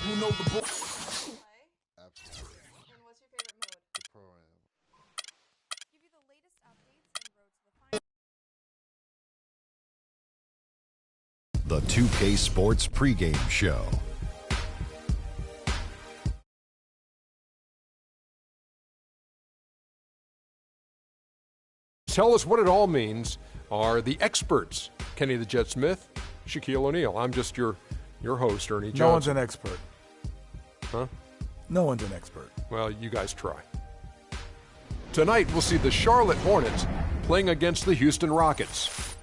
who know the book. Absolutely. And what's your favorite mode? The pro-am. Give you the latest updates and road to the final. The 2K Sports pregame show. Tell us what it all means are the experts, Kenny the Jet Smith, Shaquille O'Neal. I'm just your host, Ernie Johnson. No one's an expert. Huh? No one's an expert. Well, you guys try. Tonight, we'll see the Charlotte Hornets playing against the Houston Rockets.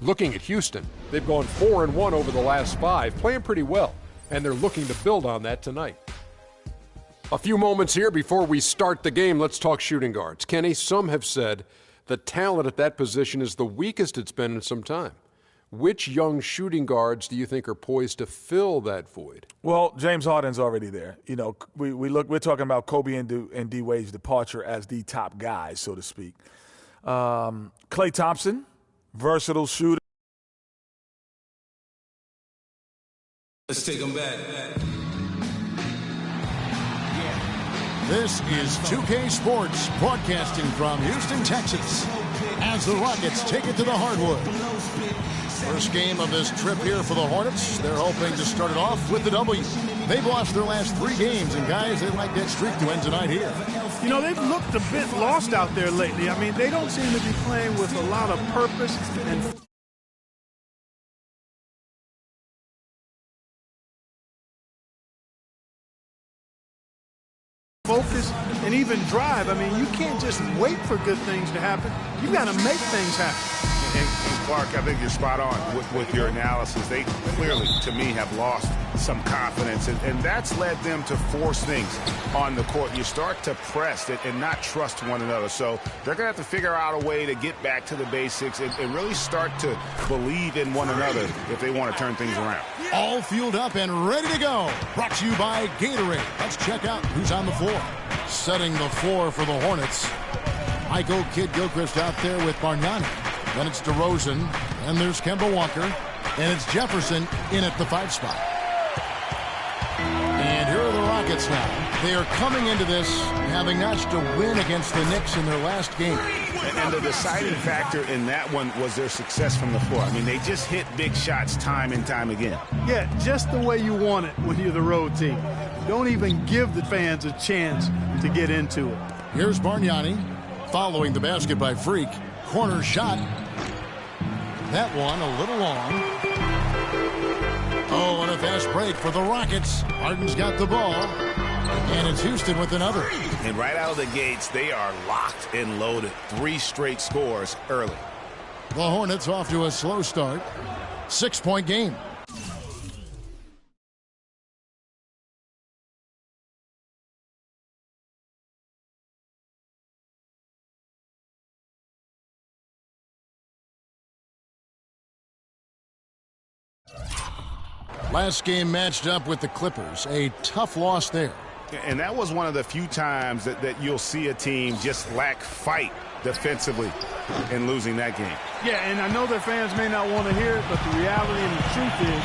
Looking at Houston, they've gone 4-1 over the last 5, playing pretty well, and they're looking to build on that tonight. A few moments here before we start the game, let's talk shooting guards. Kenny, some have said the talent at that position is the weakest it's been in some time. Which young shooting guards do you think are poised to fill that void? Well, James Harden's already there. You know, we're talking about Kobe and D Wade's departure as the top guys, so to speak. Klay Thompson, versatile shooter. Let's take them back. This is 2K Sports, broadcasting from Houston, Texas, as the Rockets take it to the hardwood. First game of this trip here for the Hornets. They're hoping to start it off with the W. They've lost their last 3 games, and guys, they'd like that streak to end tonight here. You know, they've looked a bit lost out there lately. I mean, they don't seem to be playing with a lot of purpose and focus and even drive. I mean, you can't just wait for good things to happen. You got to make things happen. And Clark, I think you're spot on with your analysis. They clearly, to me, have lost some confidence, and that's led them to force things on the court. You start to press it and not trust one another. So they're going to have to figure out a way to get back to the basics and really start to believe in one another if they want to turn things around. All fueled up and ready to go. Brought to you by Gatorade. Let's check out who's on the floor. Setting the floor for the Hornets. Michael Kidd-Gilchrist out there with Bargnani. Then it's DeRozan, and there's Kemba Walker, and it's Jefferson in at the 5 spot. And here are the Rockets now. They are coming into this having notched a win against the Knicks in their last game. And the deciding factor in that one was their success from the floor. I mean, they just hit big shots time and time again. Yeah, just the way you want it when you're the road team. Don't even give the fans a chance to get into it. Here's Bargnani following the basket by Freak. Corner shot. That one a little long. Oh, and a fast break for the Rockets. Harden's got the ball. And it's Houston with another. And right out of the gates, they are locked and loaded. 3 straight scores early. The Hornets off to a slow start. 6-point game. Last game matched up with the Clippers. A tough loss there. And that was one of the few times that you'll see a team just lack fight defensively in losing that game. Yeah, and I know their fans may not want to hear it, but the reality and the truth is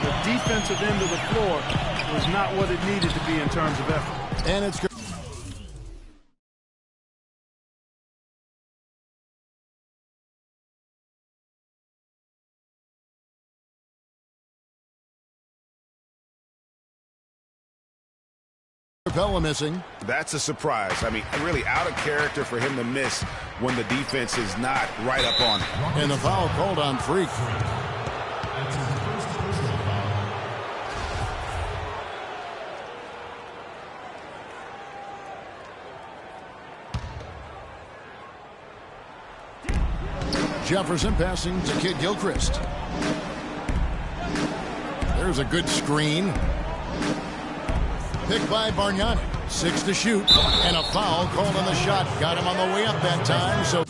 the defensive end of the floor was not what it needed to be in terms of effort. And it's good. Capella missing. That's a surprise. I mean, really out of character for him to miss when the defense is not right up on him. And the foul called on Freak. Jefferson passing to Kidd-Gilchrist. There's a good screen. Picked by Bargnani. 6 to shoot. And a foul called on the shot. Got him on the way up that time. So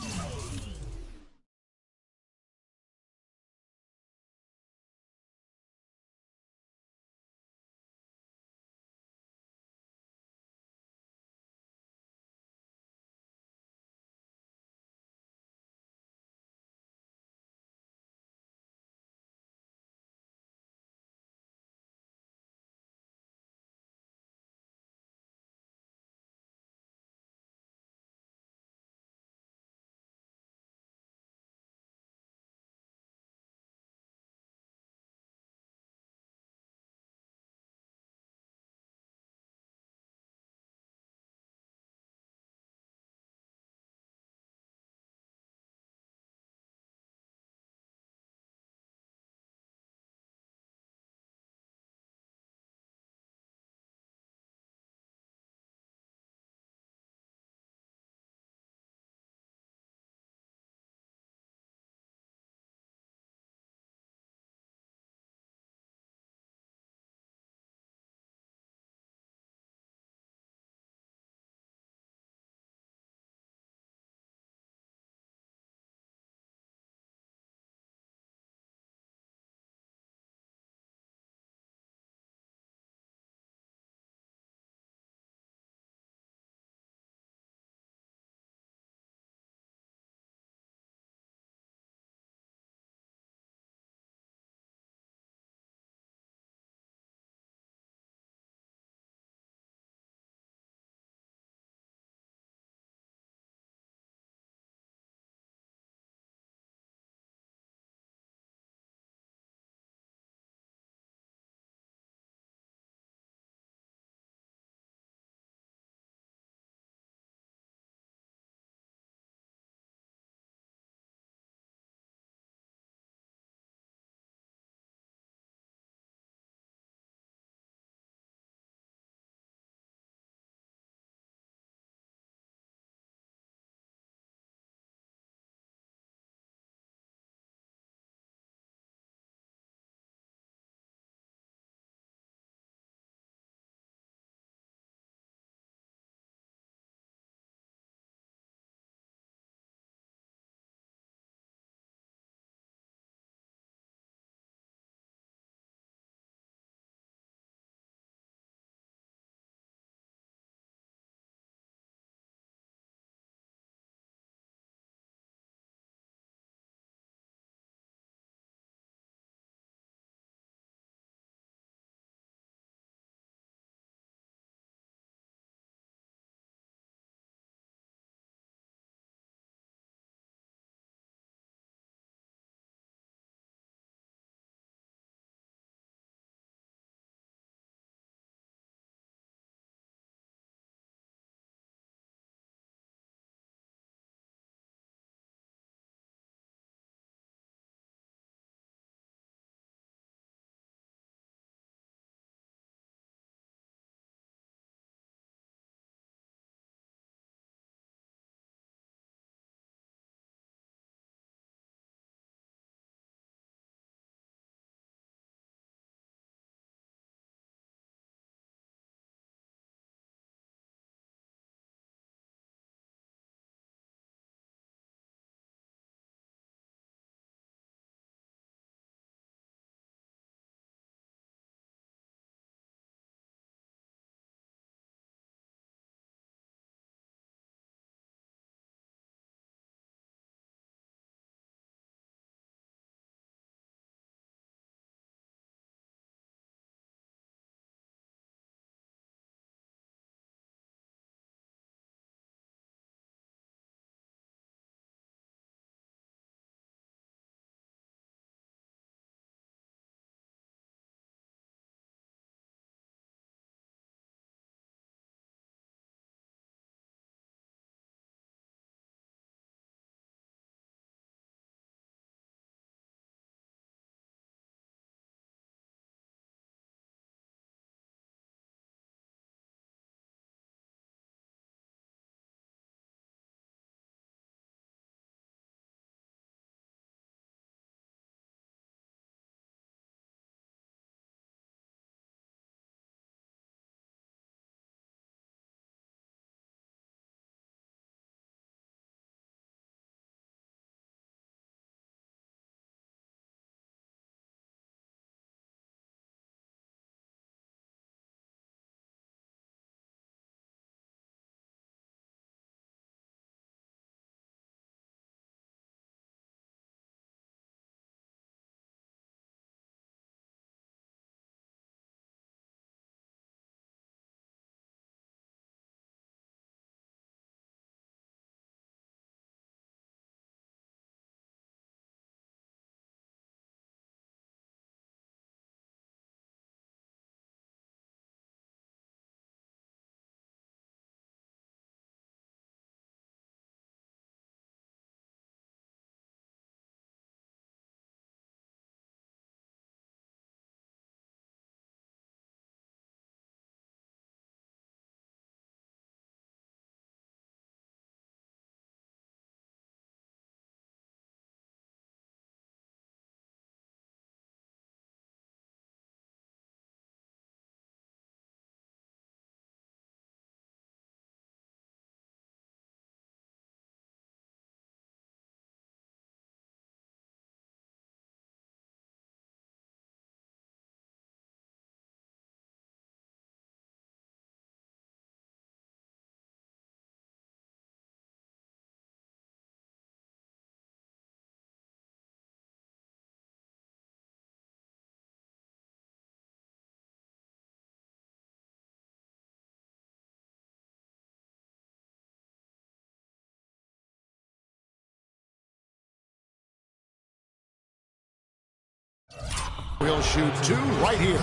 He'll shoot 2 right here.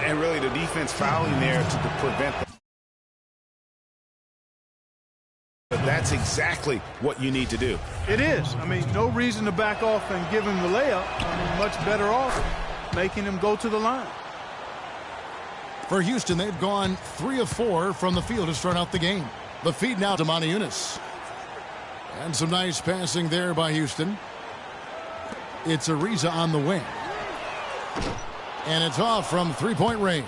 And really the defense fouling there to prevent them. But that's exactly what you need to do. It is. I mean, no reason to back off and give him the layup. I mean, much better off making him go to the line. For Houston, they've gone 3 of 4 from the field to start out the game. The feed now to Moniunas. And some nice passing there by Houston. It's Ariza on the wing. And it's off from three-point range.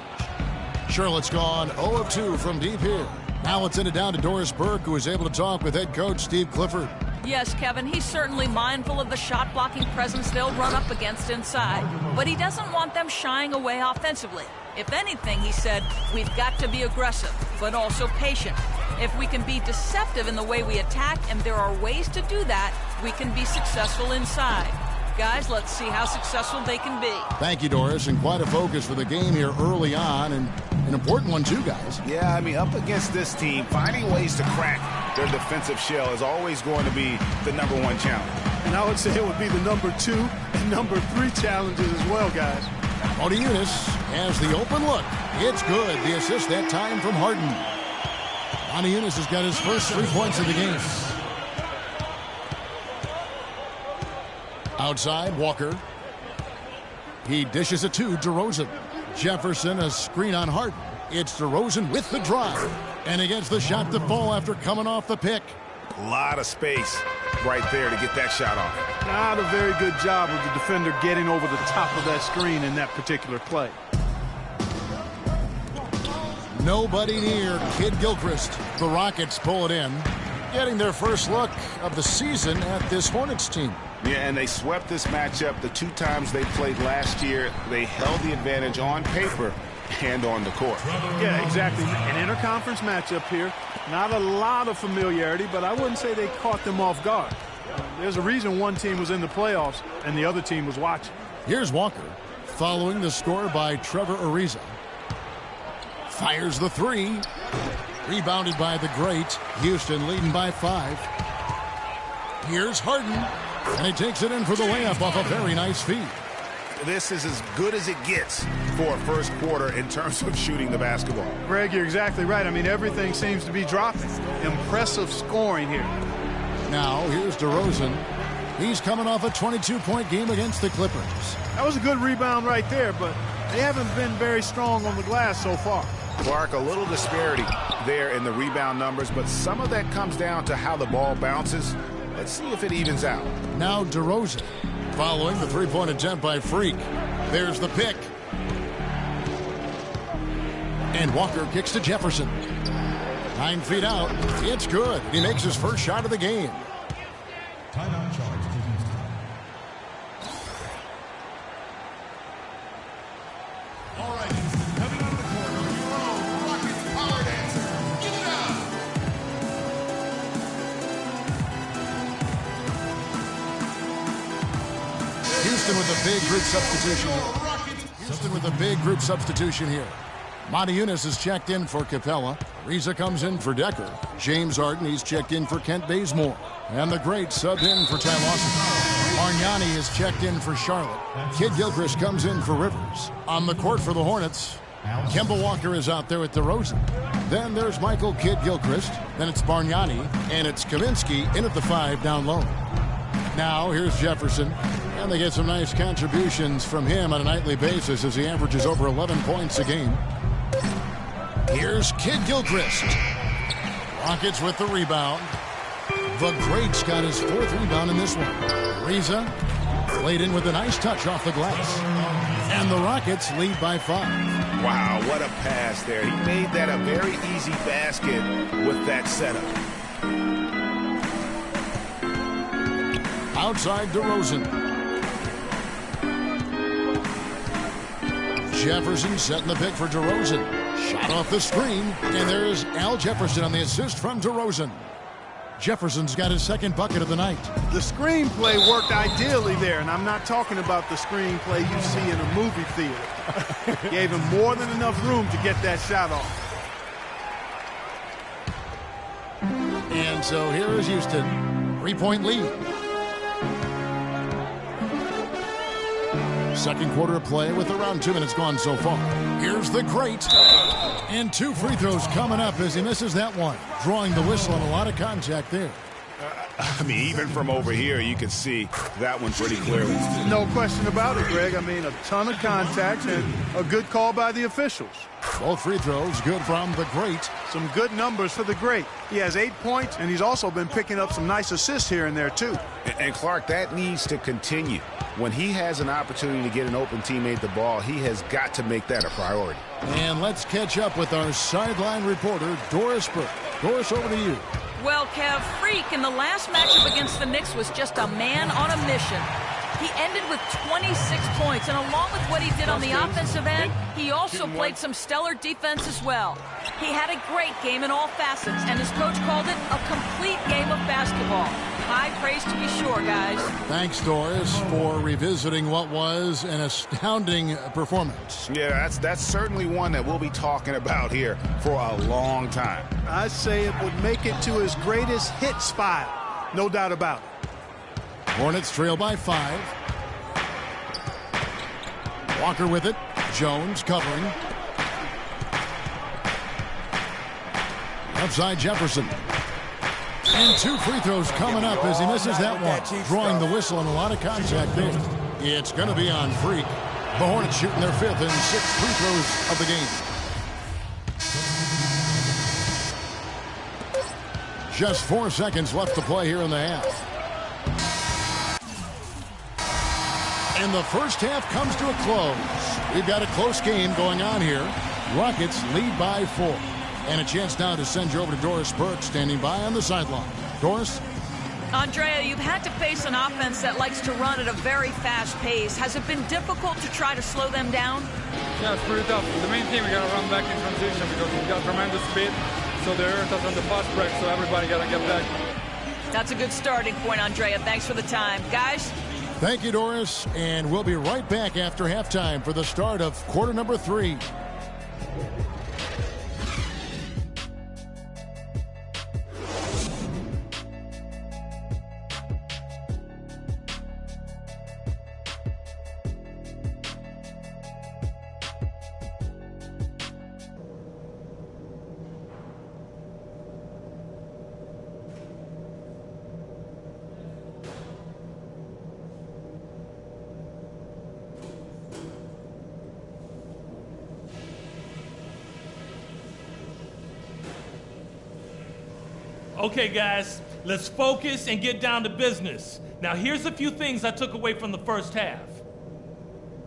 Charlotte's gone 0 of 2 from deep here. Now it's in it down to Doris Burke, who is able to talk with head coach Steve Clifford. Yes, Kevin, he's certainly mindful of the shot-blocking presence they'll run up against inside, but he doesn't want them shying away offensively. If anything, he said, we've got to be aggressive, but also patient. If we can be deceptive in the way we attack, and there are ways to do that, we can be successful inside. Guys, let's see how successful they can be. Thank you, Doris, and quite a focus for the game here early on, and an important one too, guys. Yeah, I mean, up against this team, finding ways to crack their defensive shell is always going to be the #1 challenge. And I would say it would be the #2 and #3 challenges as well, guys. Moniunas has the open look. It's good. The assist that time from Harden. Moniunas has got his first 3 points of the game. Outside, Walker. He dishes it to DeRozan. Jefferson, a screen on Harden. It's DeRozan with the drive. And he gets the shot to fall after coming off the pick. A lot of space right there to get that shot off. Not a very good job of the defender getting over the top of that screen in that particular play. Nobody near Kid Gilchrist. The Rockets pull it in, getting their first look of the season at this Hornets team. Yeah, and they swept this matchup the 2 times they played last year. They held the advantage on paper and on the court. Yeah, exactly. An interconference matchup here. Not a lot of familiarity, but I wouldn't say they caught them off guard. There's a reason one team was in the playoffs and the other team was watching. Here's Walker, following the score by Trevor Ariza. Fires the 3. Rebounded by the great. Houston leading by 5. Here's Harden. And he takes it in for the layup off a very nice feed. This is as good as it gets for a first quarter in terms of shooting the basketball. Greg, you're exactly right. I mean, everything seems to be dropping. Impressive scoring here. Now, here's DeRozan. He's coming off a 22-point game against the Clippers. That was a good rebound right there, but they haven't been very strong on the glass so far. Clark, a little disparity there in the rebound numbers, but some of that comes down to how the ball bounces. Let's see if it evens out. Now DeRozan, following the 3-point attempt by Freak. There's the pick. And Walker kicks to Jefferson. 9 feet out. It's good. He makes his first shot of the game. Timeout charge to Houston. All right, Houston, coming out of the corner, your own Rockets power dancer. Give it up. Houston with a big group substitution here. Houston with a big group substitution here. Moniunas is checked in for Capella. Ariza comes in for Decker. James Harden, he's checked in for Kent Bazemore. And the great sub in for Ty Lawson. Bargnani is checked in for Charlotte. Kid Gilchrist comes in for Rivers. On the court for the Hornets, Kemba Walker is out there at DeRozan. Then there's Michael Kid Gilchrist. Then it's Bargnani. And it's Kaminsky in at the 5 down low. Now here's Jefferson. And they get some nice contributions from him on a nightly basis as he averages over 11 points a game. Here's Kid Gilchrist. Rockets with the rebound. The great's got his 4th rebound in this one. Ariza laid in with a nice touch off the glass. And the Rockets lead by 5. Wow, what a pass there. He made that a very easy basket with that setup. Outside DeRozan. Jefferson setting the pick for DeRozan. Shot off the screen. And there's Al Jefferson on the assist from DeRozan. Jefferson's got his 2nd bucket of the night. The screenplay worked ideally there, and I'm not talking about the screenplay you see in a movie theater. Gave him more than enough room to get that shot off. And so here is Houston. 3-point lead. Second quarter of play with around 2 minutes gone so far. Here's the great. And 2 free throws coming up as he misses that one. Drawing the whistle and a lot of contact there. I mean, even from over here, you can see that one pretty clearly. No question about it, Greg. I mean, a ton of contact and a good call by the officials. Both free throws good from the great. Some good numbers for the great. He has 8 points, and he's also been picking up some nice assists here and there, too. And Clark, that needs to continue. When he has an opportunity to get an open teammate the ball, he has got to make that a priority. And let's catch up with our sideline reporter, Doris Burke. Doris, over to you. Well, Kev, Freak in the last matchup against the Knicks was just a man on a mission. He ended with 26 points, and along with what he did on the offensive end, he also played some stellar defense as well. He had a great game in all facets, and his coach called it a complete game of basketball. High praise to be sure, guys. Thanks, Doris, for revisiting what was an astounding performance. Yeah, that's certainly one that we'll be talking about here for a long time. I say it would make it to his greatest hit spot. No doubt about it. Hornets trail by 5. Walker with it. Jones covering. Outside Jefferson. And 2 free throws coming up as he misses that one. Drawing the whistle and a lot of contact there. It's going to be on Freak. The Hornets shooting their 5th and 6th free throws of the game. Just 4 seconds left to play here in the half. And the first half comes to a close. We've got a close game going on here. Rockets lead by 4. And a chance now to send you over to Doris Burke, standing by on the sideline. Doris? Andrea, you've had to face an offense that likes to run at a very fast pace. Has it been difficult to try to slow them down? Yeah, it's pretty tough. The main thing, we got to run back in transition because we've got tremendous speed. So they hurt us on the fast break, so everybody got to get back. That's a good starting point, Andrea. Thanks for the time. Guys? Thank you, Doris. And we'll be right back after halftime for the start of quarter number 3. Okay, guys, let's focus and get down to business. Now, here's a few things I took away from the first half.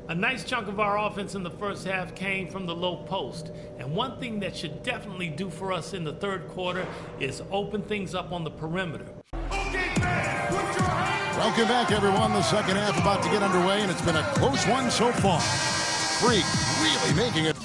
A nice chunk of our offense in the first half came from the low post. And one thing that should definitely do for us in the third quarter is open things up on the perimeter. Welcome back, everyone. The second half about to get underway, and it's been a close one so far. Freak really making it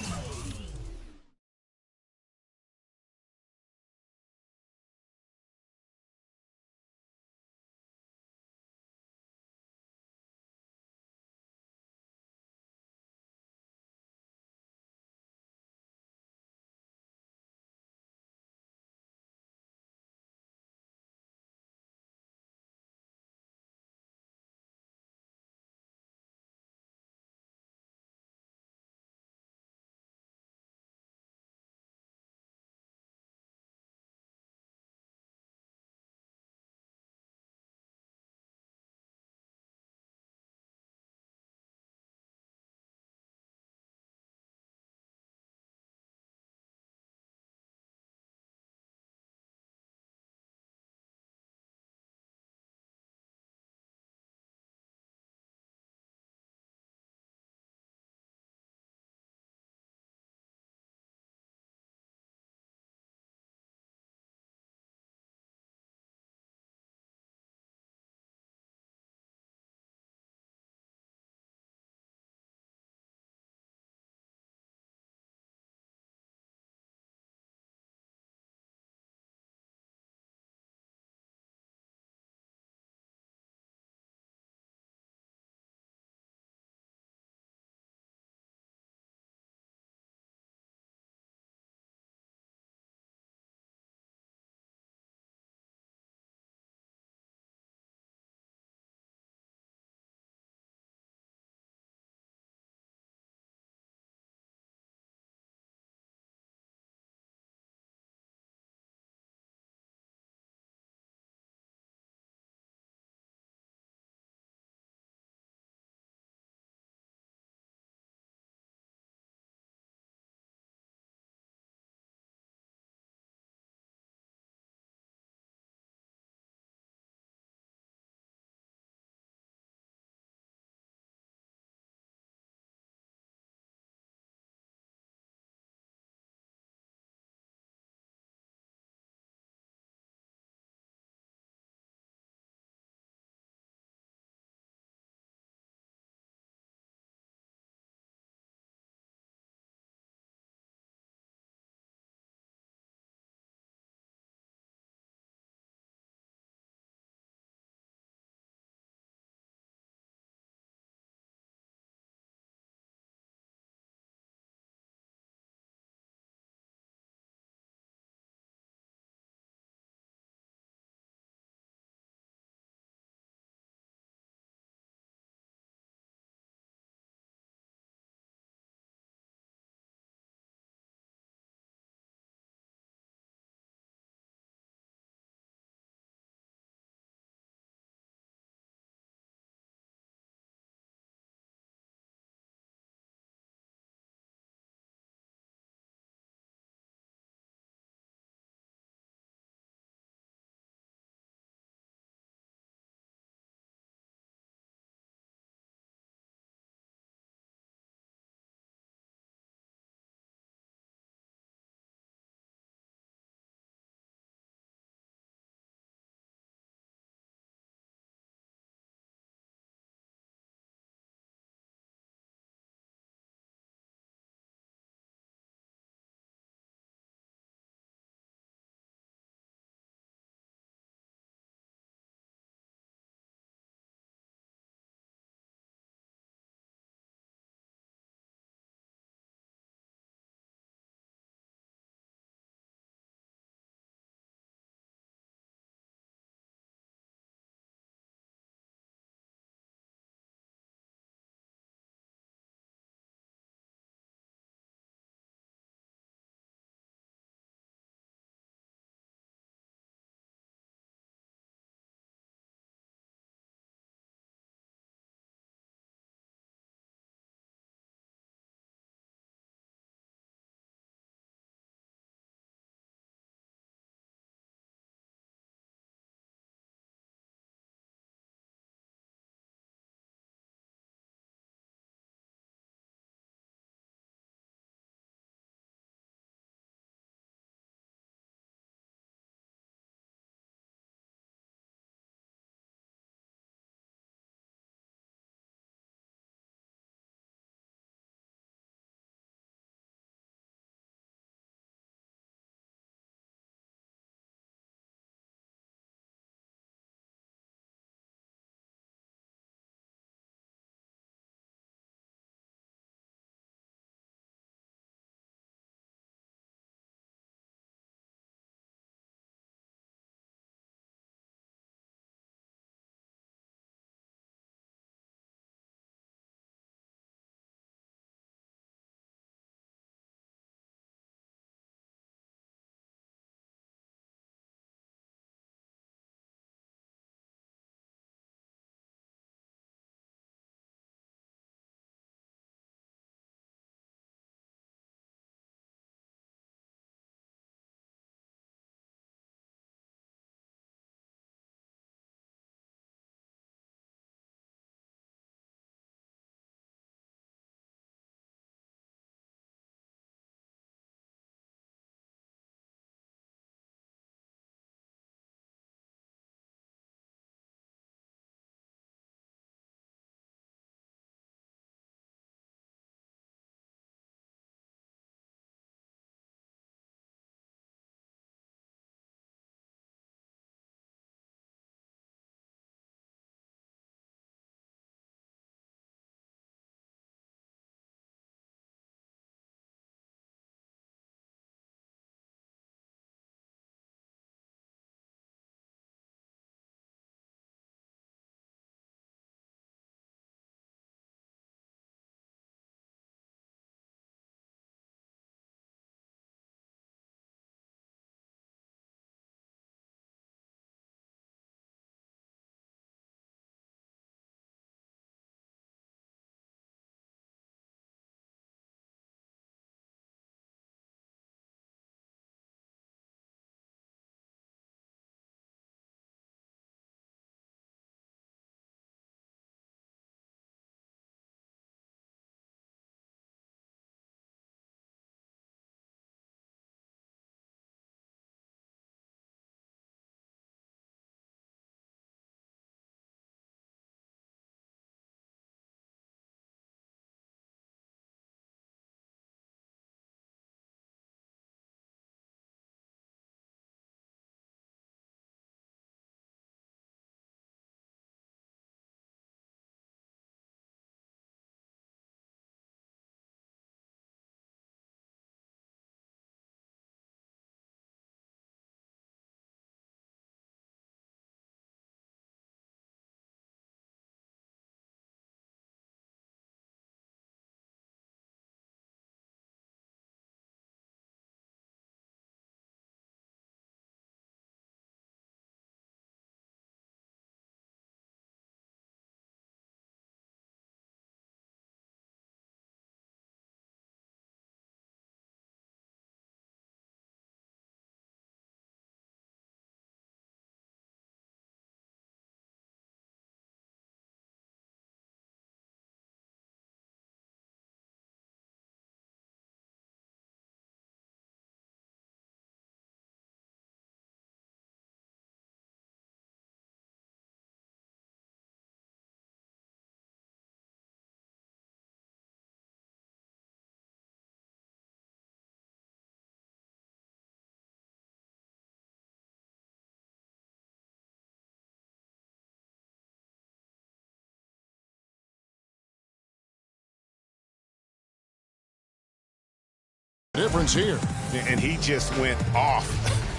Difference here. And he just went off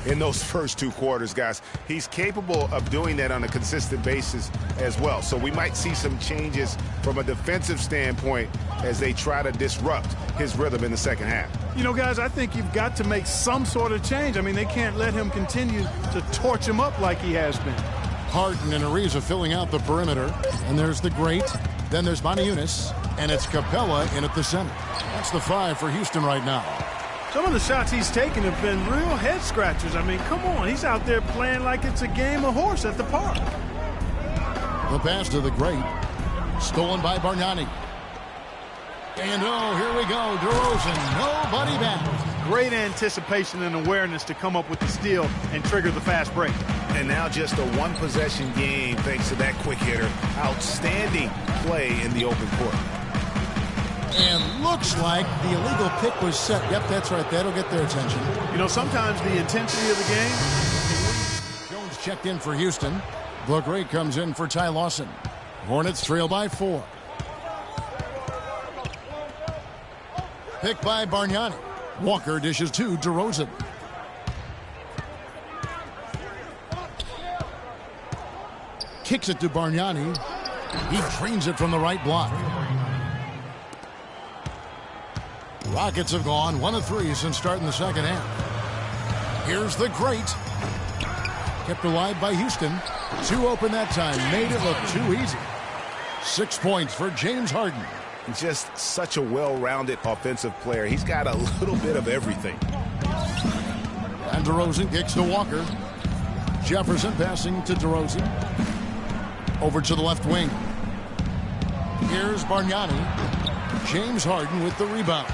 in those first 2 quarters, guys. He's capable of doing that on a consistent basis as well. So we might see some changes from a defensive standpoint as they try to disrupt his rhythm in the second half. You know, guys, I think you've got to make some sort of change. I mean, they can't let him continue to torch him up like he has been. Harden and Ariza filling out the perimeter. And there's the great. Then there's Moniunas. And it's Capella in at the center. That's the 5 for Houston right now. Some of the shots he's taken have been real head scratchers. I mean, come on. He's out there playing like it's a game of horse at the park. The pass to the great. Stolen by Bargnani. And oh, here we go. DeRozan, nobody back. Great anticipation and awareness to come up with the steal and trigger the fast break. And now just a 1-possession game thanks to that quick hitter. Outstanding play in the open court. And looks like the illegal pick was set. Yep, that's right. That'll get their attention. You know, sometimes the intensity of the game. Jones checked in for Houston. The great comes in for Ty Lawson. Hornets trail by 4. Pick by Bargnani. Walker dishes to DeRozan. Kicks it to Bargnani. He trains it from the right block. Rockets have gone 1 of 3 since starting the second half. Here's the great. Kept alive by Houston. 2 open that time. Made it look too easy. 6 points for James Harden. Just such a well-rounded offensive player. He's got a little bit of everything. And DeRozan kicks to Walker. Jefferson passing to DeRozan. Over to the left wing. Here's Bargnani. James Harden with the rebound.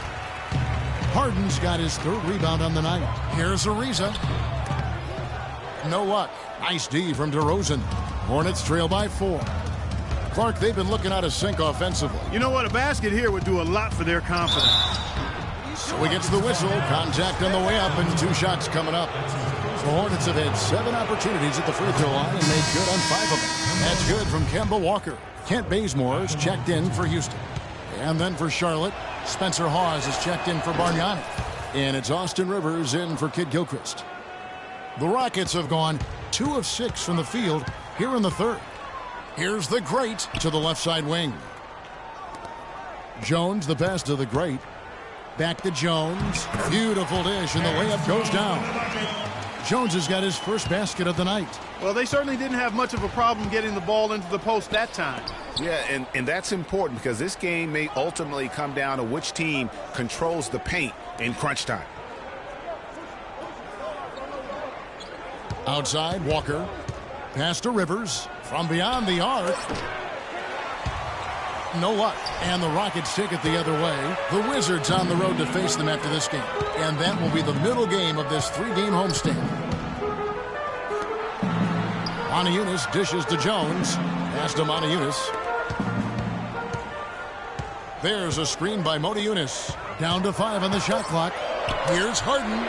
Harden's got his 3rd rebound on the night. Here's Ariza. No luck. Nice D from DeRozan. Hornets trail by 4. Clark, they've been looking out of sync offensively. You know what? A basket here would do a lot for their confidence. So he gets the whistle. Contact on the way up and 2 shots coming up. The Hornets have had 7 opportunities at the free throw line and made good on 5 of them. That's good from Kemba Walker. Kent Bazemore's checked in for Houston. And then for Charlotte, Spencer Hawes is checked in for Bargnani. And it's Austin Rivers in for Kid Gilchrist. The Rockets have gone 2 of 6 from the field here in the 3rd. Here's the great to the left side wing. Jones, the pass to the great. Back to Jones. Beautiful dish, and the layup goes down. Jones has got his first basket of the night. Well, they certainly didn't have much of a problem getting the ball into the post that time. Yeah, and that's important because this game may ultimately come down to which team controls the paint in crunch time. Outside, Walker. Pass to Rivers. From beyond the arc. No luck. And the Rockets take it the other way. The Wizards on the road to face them after this game. And that will be the middle game of this 3-game homestand. Moniunas dishes to Jones. Pass to Moniunas. There's a screen by Moniunas. Down to 5 on the shot clock. Here's Harden.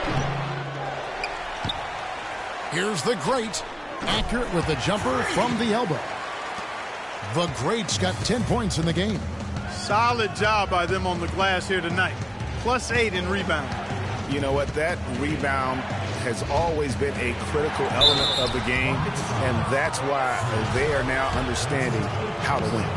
Here's the great. Accurate with the jumper from the elbow. The great's got 10 points in the game. Solid job by them on the glass here tonight. +8 in rebound. You know what? That rebound has always been a critical element of the game, and that's why they are now understanding how to win.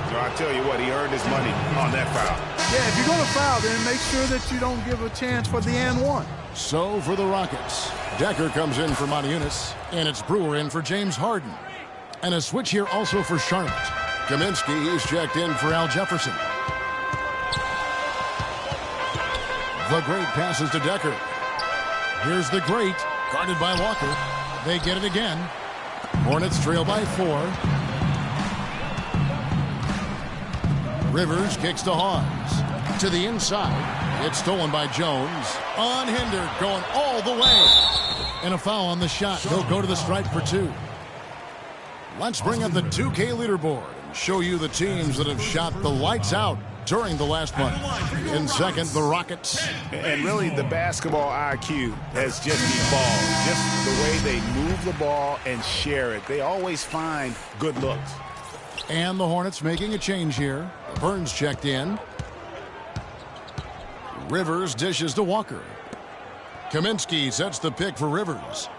So I tell you what, he earned his money on that foul. Yeah, if you're going to foul, then make sure that you don't give a chance for the and one. So for the Rockets, Decker comes in for Moniunas, and it's Brewer in for James Harden. And a switch here also for Charlotte. Kaminsky is checked in for Al Jefferson. The great passes to Decker. Here's the great, guarded by Walker. They get it again. Hornets trail by 4. Rivers kicks to Hawes. To the inside. It's stolen by Jones. Unhindered, going all the way. And a foul on the shot. He'll go to the stripe for 2. Let's bring up the 2K leaderboard and show you the teams that have shot the lights out during the last month. In second, the Rockets. And really, the basketball IQ has just evolved. Just the way they move the ball and share it. They always find good looks. And the Hornets making a change here. Burns checked in. Rivers dishes to Walker. Kaminsky sets the pick for Rivers.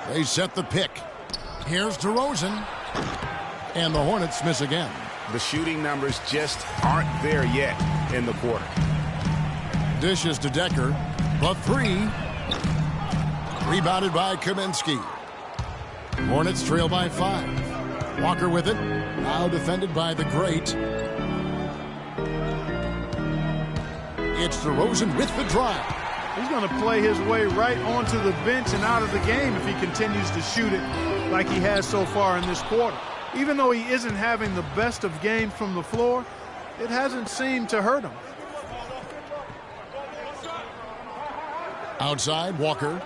They set the pick. Here's DeRozan. And the Hornets miss again. The shooting numbers just aren't there yet in the quarter. Dishes to Decker. The three. Rebounded by Kaminsky. Hornets trail by 5. Walker with it. Now defended by the great. It's DeRozan with the drive. He's going to play his way right onto the bench and out of the game if he continues to shoot it like he has so far in this quarter. Even though he isn't having the best of games from the floor, it hasn't seemed to hurt him. Outside, Walker.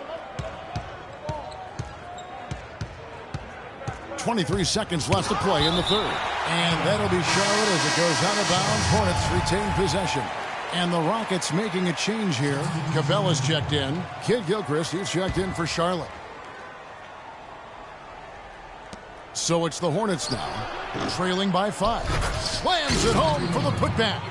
23 seconds left to play in the third. And that'll be Charlotte as it goes out of bounds. Hornets retain possession. And the Rockets making a change here. Cabela's checked in. Kid Gilchrist, he's checked in for Charlotte. So it's the Hornets now, trailing by 5. Slams it home for the putback.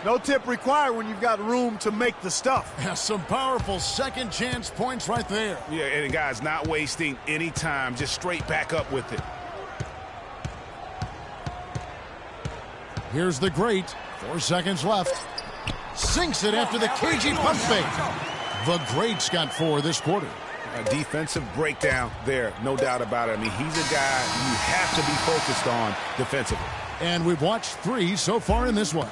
No tip required when you've got room to make the stuff. Yeah, some powerful second chance points right there. Yeah, and guys, not wasting any time, just straight back up with it. Here's the great. 4 seconds left. Sinks it after the cagey pump fake. The great's got 4 this quarter. A defensive breakdown there, no doubt about it. I mean, he's a guy you have to be focused on defensively. And we've watched 3 so far in this one.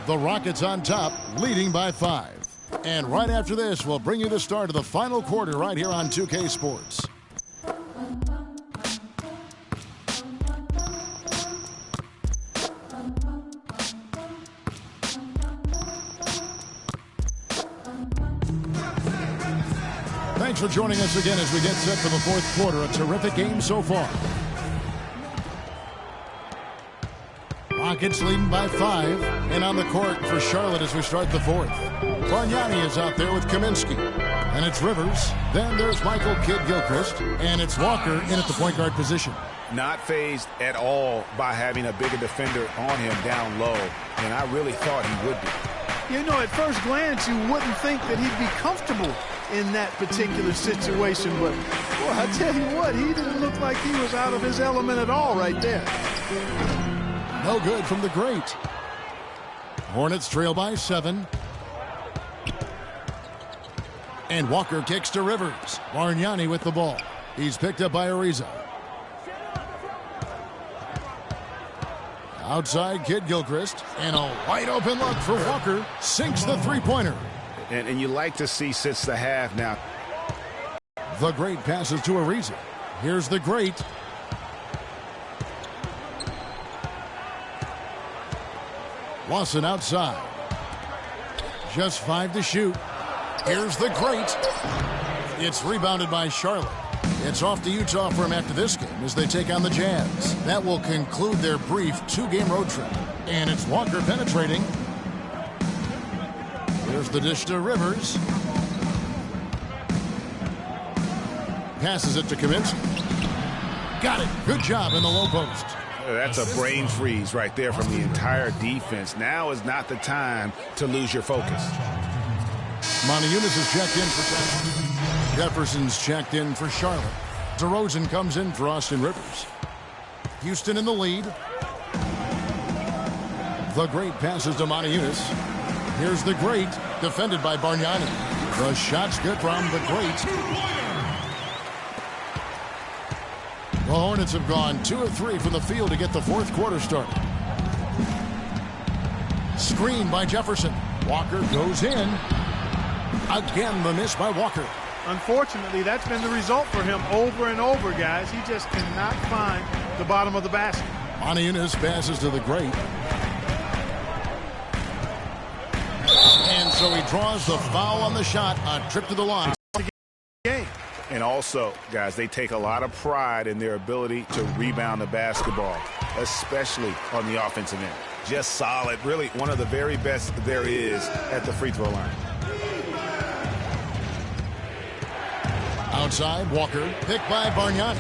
The Rockets on top, leading by 5. And right after this, we'll bring you the start of the final quarter right here on 2K Sports. Thanks for joining us again as we get set for the fourth quarter. A terrific game so far. Rockets leading by 5. And on the court for Charlotte as we start the fourth. Bargnani is out there with Kaminsky. And it's Rivers. Then there's Michael Kidd-Gilchrist. And it's Walker in at the point guard position. Not fazed at all by having a bigger defender on him down low. And I really thought he would be. You know, at first glance, you wouldn't think that he'd be comfortable in that particular situation. But, boy, I tell you what, he didn't look like he was out of his element at all right there. No good from the great. Hornets trail by 7. And Walker kicks to Rivers. Bargnani with the ball. He's picked up by Ariza. Outside, Kidd-Gilchrist. And a wide open look for Walker. Sinks the three-pointer. And you like to see since the half now. The great passes to Ariza. Here's the great. Lawson outside. Just 5 to shoot. Here's the great. It's rebounded by Charlotte. It's off to Utah for him after this game as they take on the Jazz. That will conclude their brief 2-game road trip. And it's Walker penetrating. Here's the dish to Rivers. Passes it to Kaminsky. Got it. Good job in the low post. That's a brain freeze right there from the entire defense. Now is not the time to lose your focus. Montejunas is checked in for Jefferson's checked in for Charlotte. DeRozan comes in for Austin Rivers. Houston in the lead. The great passes to Montejunas. Here's the great, defended by Bargnani. The shot's good from the great. The Hornets have gone 2 of 3 from the field to get the fourth quarter started. Screen by Jefferson. Walker goes in. Again, the miss by Walker. Unfortunately, that's been the result for him over and over, guys. He just cannot find the bottom of the basket. Montejunas passes to the great. And so he draws the foul on the shot. A trip to the line. Game. And also, guys, they take a lot of pride in their ability to rebound the basketball, especially on the offensive end. Just solid, really one of the very best there is at the free throw line. Outside, Walker, picked by Bargnani.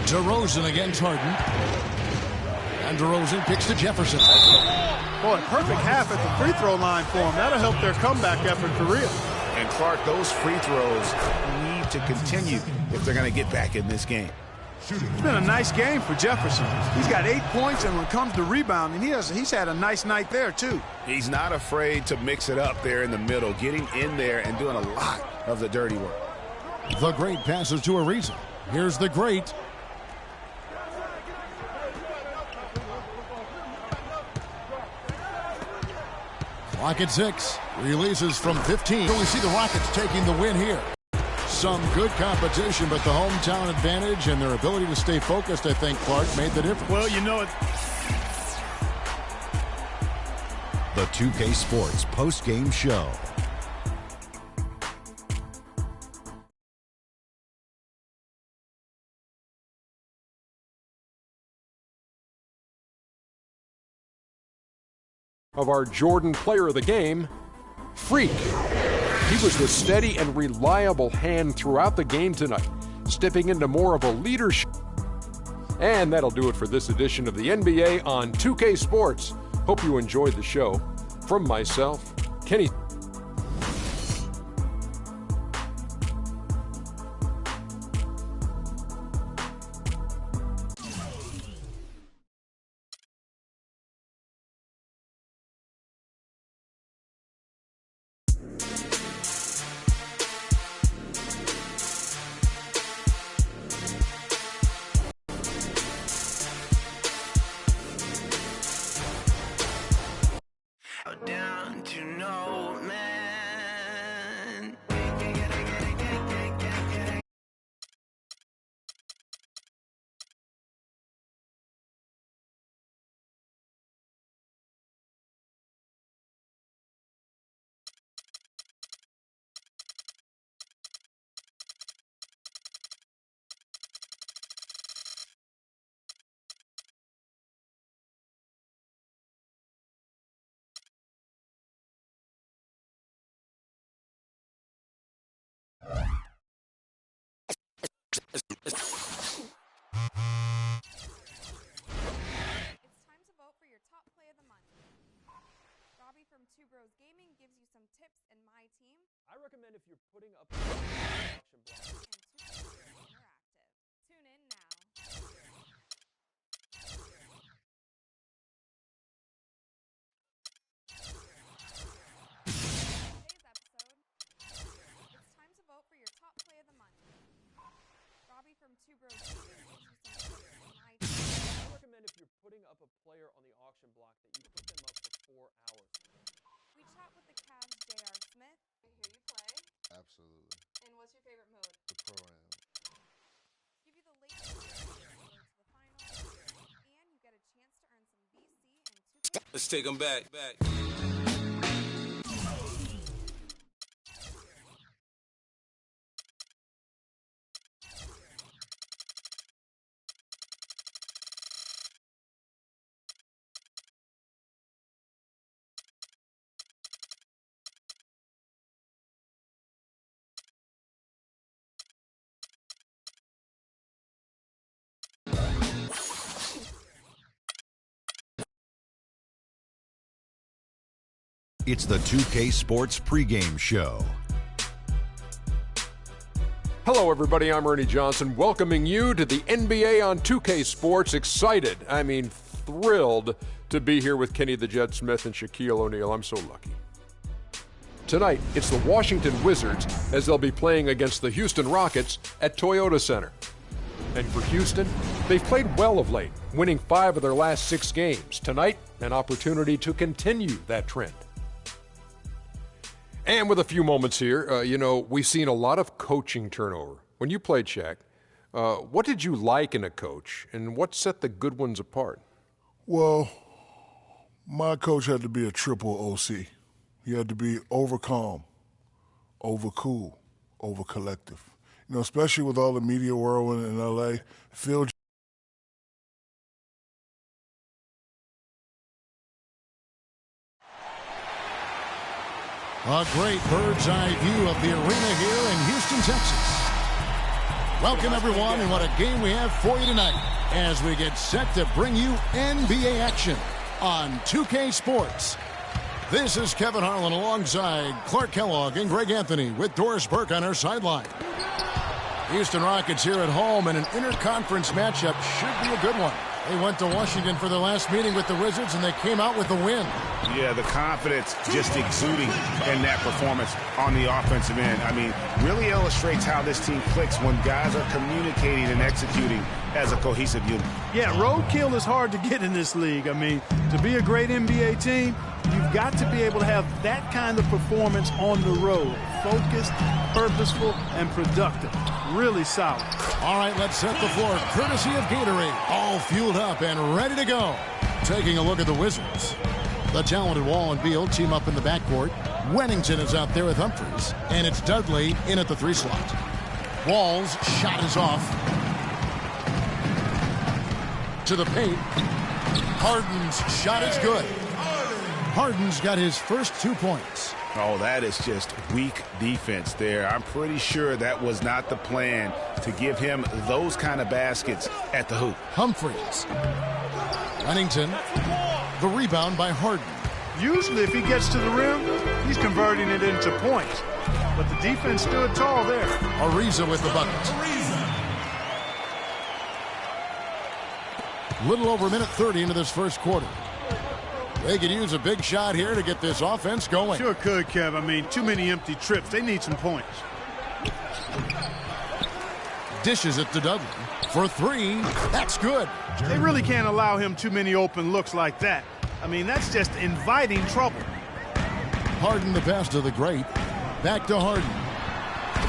DeRozan against Harden. And DeRozan kicks to Jefferson. Boy, perfect half at the free throw line for him. That'll help their comeback effort for real. And Clark, those free throws need to continue if they're going to get back in this game. It's been a nice game for Jefferson. He's got 8 points, and when it comes to rebounding, he's had a nice night there, too. He's not afraid to mix it up there in the middle, getting in there and doing a lot of the dirty work. The great passes to Ariza. Here's the great. Clock at 6. Releases from 15. We see the Rockets taking the win here. Some good competition, but the hometown advantage and their ability to stay focused, I think, Clark, made the difference. Well, you know it. The 2K Sports post-game show. Of our Jordan player of the game, Freak. He was the steady and reliable hand throughout the game tonight, stepping into more of a leadership. And that'll do it for this edition of the NBA on 2K Sports. Hope you enjoyed the show. From myself, Kenny. Down to no man. It's time to vote for your top play of the month. Robbie from Two Bros Gaming gives you some tips in My Team. I recommend if you're putting up an auction block. And 2K Interactive. Tune in now. Today's episode. It's time to vote for your top play of the month. Robbie from Two Bros Gaming gives you some tips in My Team. I recommend if you're putting up a player on the auction block that you put them up for 4 hours. We chat with the Cavs' J.R. Smith. I hear you play. Absolutely. And what's your favorite mode? The Pro-Am. Give you the latest updates to the finals, and you get a chance to earn some VC and 2K. Let's take them back. It's the 2K Sports pregame show. Hello, everybody. I'm Ernie Johnson, welcoming you to the NBA on 2K Sports. Excited, thrilled to be here with Kenny the Jet Smith and Shaquille O'Neal. I'm so lucky. Tonight, it's the Washington Wizards as they'll be playing against the Houston Rockets at Toyota Center. And for Houston, they've played well of late, winning 5 of their last 6 games. Tonight, an opportunity to continue that trend. And with a few moments here, we've seen a lot of coaching turnover. When you played, Shaq, what did you like in a coach, and what set the good ones apart? Well, my coach had to be a triple OC. He had to be over calm, over cool, over collective. Especially with all the media whirlwind in L.A., Phil. A great bird's eye view of the arena here in Houston, Texas. Welcome, everyone, and what a game we have for you tonight as we get set to bring you NBA action on 2K Sports. This is Kevin Harlan alongside Clark Kellogg and Greg Anthony with Doris Burke on our sideline. Houston Rockets here at home, and an interconference matchup should be a good one. They went to Washington for their last meeting with the Wizards, and they came out with a win. Yeah, the confidence just exuding in that performance on the offensive end. I mean, really illustrates how this team clicks when guys are communicating and executing as a cohesive unit. Yeah, roadkill is hard to get in this league. I mean, to be a great NBA team, you've got to be able to have that kind of performance on the road. Focused, purposeful, and productive. Really solid. All right, let's set the floor. Courtesy of Gatorade. All fueled up and ready to go. Taking a look at the Wizards. The talented Wall and Beal team up in the backcourt. Wennington is out there with Humphries. And it's Dudley in at the 3 slot. Wall's shot is off. To the paint. Harden's shot is good. Harden's got his first 2 points. Oh, that is just weak defense there. I'm pretty sure that was not the plan to give him those kind of baskets at the hoop. Humphries. Wennington. The rebound by Harden. Usually if he gets to the rim, he's converting it into points. But the defense stood tall there. Ariza with the bucket. Little over a minute 30 into this first quarter. They could use a big shot here to get this offense going. Sure could, Kev. I mean, too many empty trips. They need some points. Dishes it to Dudley. For 3, that's good. They really can't allow him too many open looks like that. I mean, that's just inviting trouble. Harden the pass to the great. Back to Harden.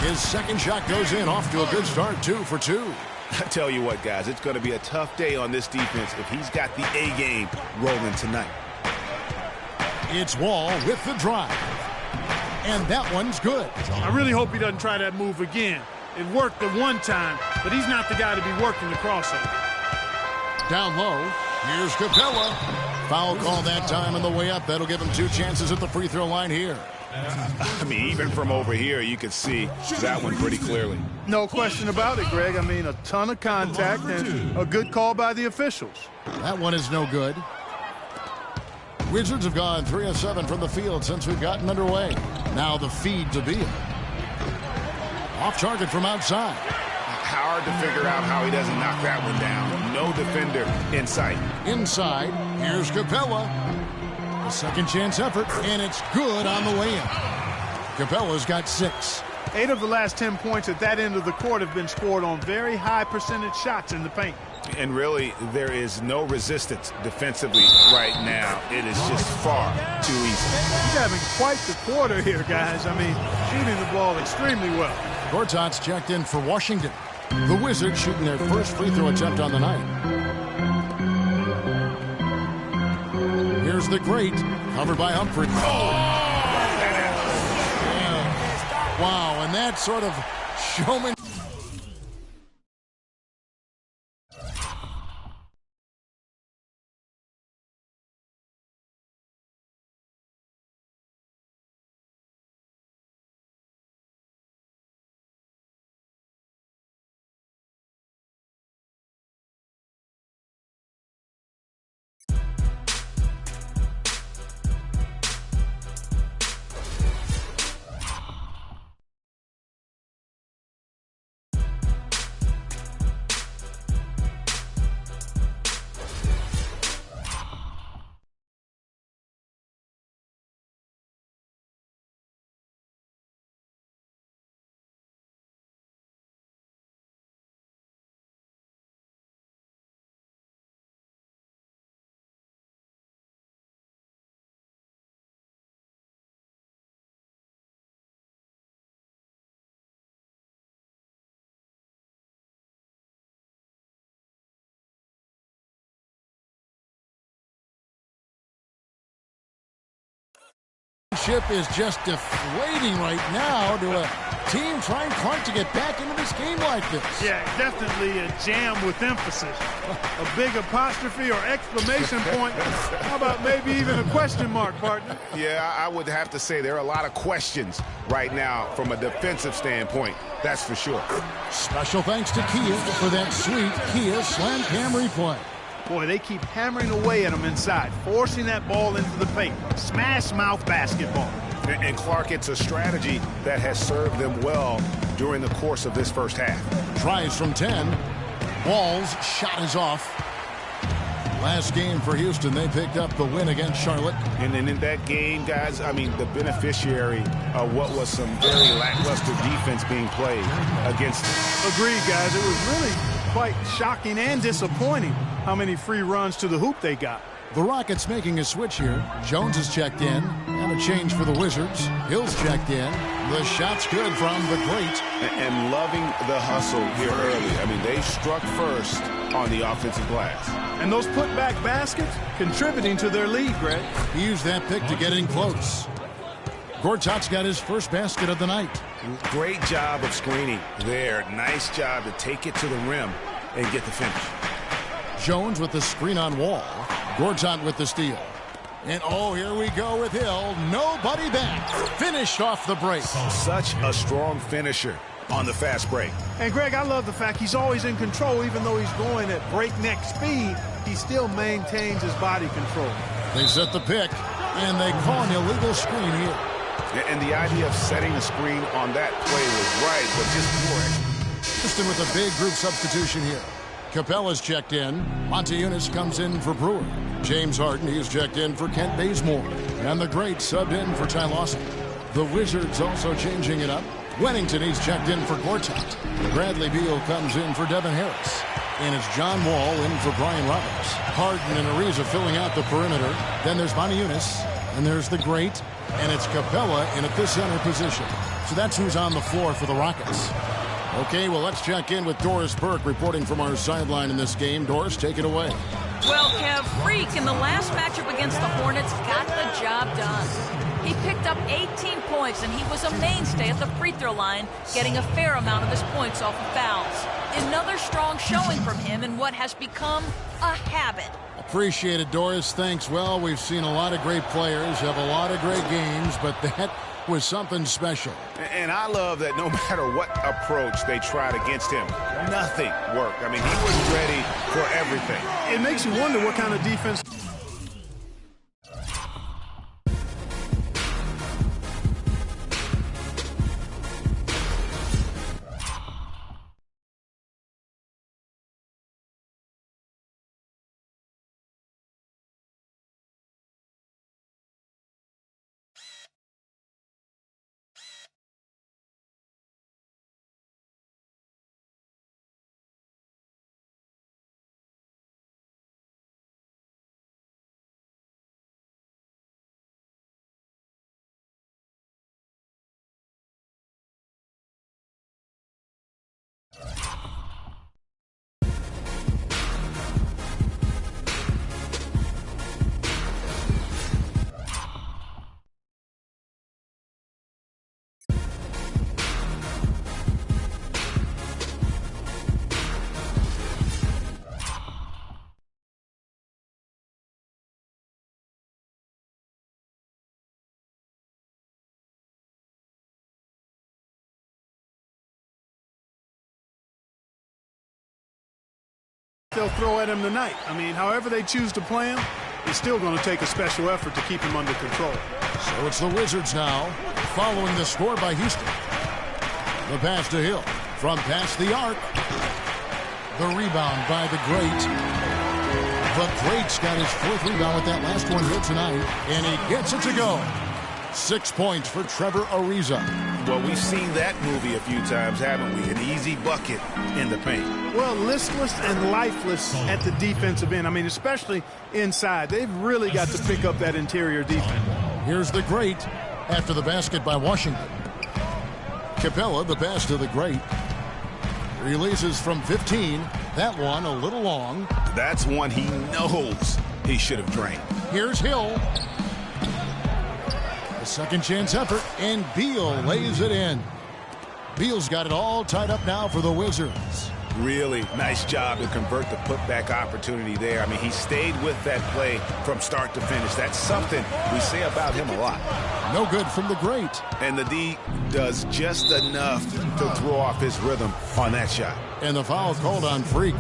His second shot goes in, off to a good start, 2 for 2. I tell you what, guys, it's going to be a tough day on this defense if he's got the A game rolling tonight. It's Wall with the drive. And that one's good. I really hope he doesn't try that move again. It worked the one time, but he's not the guy to be working the crossover. Down low, here's Capella. Foul call that time on the way up. That'll give him 2 chances at the free throw line here. I mean, even from over here, you can see that one pretty clearly. No question about it, Greg. I mean, a ton of contact and a good call by the officials. That one is no good. Wizards have gone 3 of 7 from the field since we've gotten underway. Now the feed to Beal. Off target from outside. Hard to figure out how he doesn't knock that one down. No defender in sight. Inside, here's Capella. A second chance effort, and it's good on the way in. Capella's got 6. 8 of the last 10 points at that end of the court have been scored on very high percentage shots in the paint. And really, there is no resistance defensively right now. It is just far too easy. He's having quite the quarter here, guys. I mean, shooting the ball extremely well. Gortat's checked in for Washington. The Wizards shooting their first free throw attempt on the night. Here's the great, covered by Humphrey. Oh! Yeah. Wow, and that sort of showman. championship is just deflating right now to a team trying hard to get back into this game like this. Yeah, definitely a jam with emphasis. A big apostrophe or exclamation point. How about maybe even a question mark, partner? Yeah, I would have to say there are a lot of questions right now from a defensive standpoint. That's for sure. Special thanks to Kia for that sweet Kia slam cam replay. Boy, they keep hammering away at him inside, forcing that ball into the paint. Smash mouth basketball. And Clark, it's a strategy that has served them well during the course of this first half. Tries from 10. Wall's shot is off. Last game for Houston, they picked up the win against Charlotte. And then in that game, guys, I mean, the beneficiary of what was some very lackluster defense being played against them. Agreed, guys. It was really quite shocking and disappointing how many free runs to the hoop they got. The Rockets making a switch here. Jones is checked in. And a change for the Wizards. Hill's checked in. The shot's good from the great. And loving the hustle here early. I mean, they struck first on the offensive glass. And those putback baskets contributing to their lead, Greg. He used that pick to get in close. Gortat's got his first basket of the night. Great job of screening there. Nice job to take it to the rim and get the finish. Jones with the screen on Wall. Gortat with the steal. And oh, here we go with Hill. Nobody back. Finished off the break. Such a strong finisher on the fast break. And Greg, I love the fact he's always in control. Even though he's going at breakneck speed, he still maintains his body control. They set the pick, and they call an illegal screen here. And the idea of setting a screen on that play was right, but just poor. Houston with a big group substitution here. Capella's checked in. Monteunice comes in for Brewer. James Harden, he's checked in for Kent Bazemore. And the great subbed in for Ty Lawson. The Wizards also changing it up. Wennington, he's checked in for Gortat. Bradley Beal comes in for Devin Harris. And it's John Wall in for Brian Roberts. Harden and Ariza filling out the perimeter. Then there's Monteunice. And there's the great. And it's Capella in at the center position. So that's who's on the floor for the Rockets. Okay, well, let's check in with Doris Burke reporting from our sideline in this game. Doris, take it away. Well, Kev, Freak in the last matchup against the Hornets got the job done. He picked up 18 points, and he was a mainstay at the free throw line, getting a fair amount of his points off of fouls. Another strong showing from him in what has become a habit. Appreciate it, Doris. Thanks. Well, we've seen a lot of great players have a lot of great games, but that was something special. And I love that no matter what approach they tried against him, nothing worked. I mean, he was ready for everything. It makes you wonder what kind of defense. They'll throw at him tonight. I mean, however they choose to play him, it's still going to take a special effort to keep him under control. So it's the Wizards now, following the score by Houston. The pass to Hill from past the arc. The rebound by the great. The great's got his fourth rebound with that last one here tonight, and he gets it to go. 6 points for Trevor Ariza. Well, we've seen that movie a few times, haven't we? An easy bucket in the paint. Well, listless and lifeless at the defensive end. I mean, especially inside. They've really got to pick up that interior defense. Here's the great after the basket by Washington. Capella, the pass to the great. Releases from 15. That one a little long. That's one he knows he should have drained. Here's Hill. The Second chance effort, and Beal lays it in. Beal's got it all tied up now for the Wizards. Really nice job to convert the putback opportunity there. I mean, he stayed with that play from start to finish. That's something we say about him a lot. No good from the great. And the D does just enough to throw off his rhythm on that shot. And the foul called on Freak.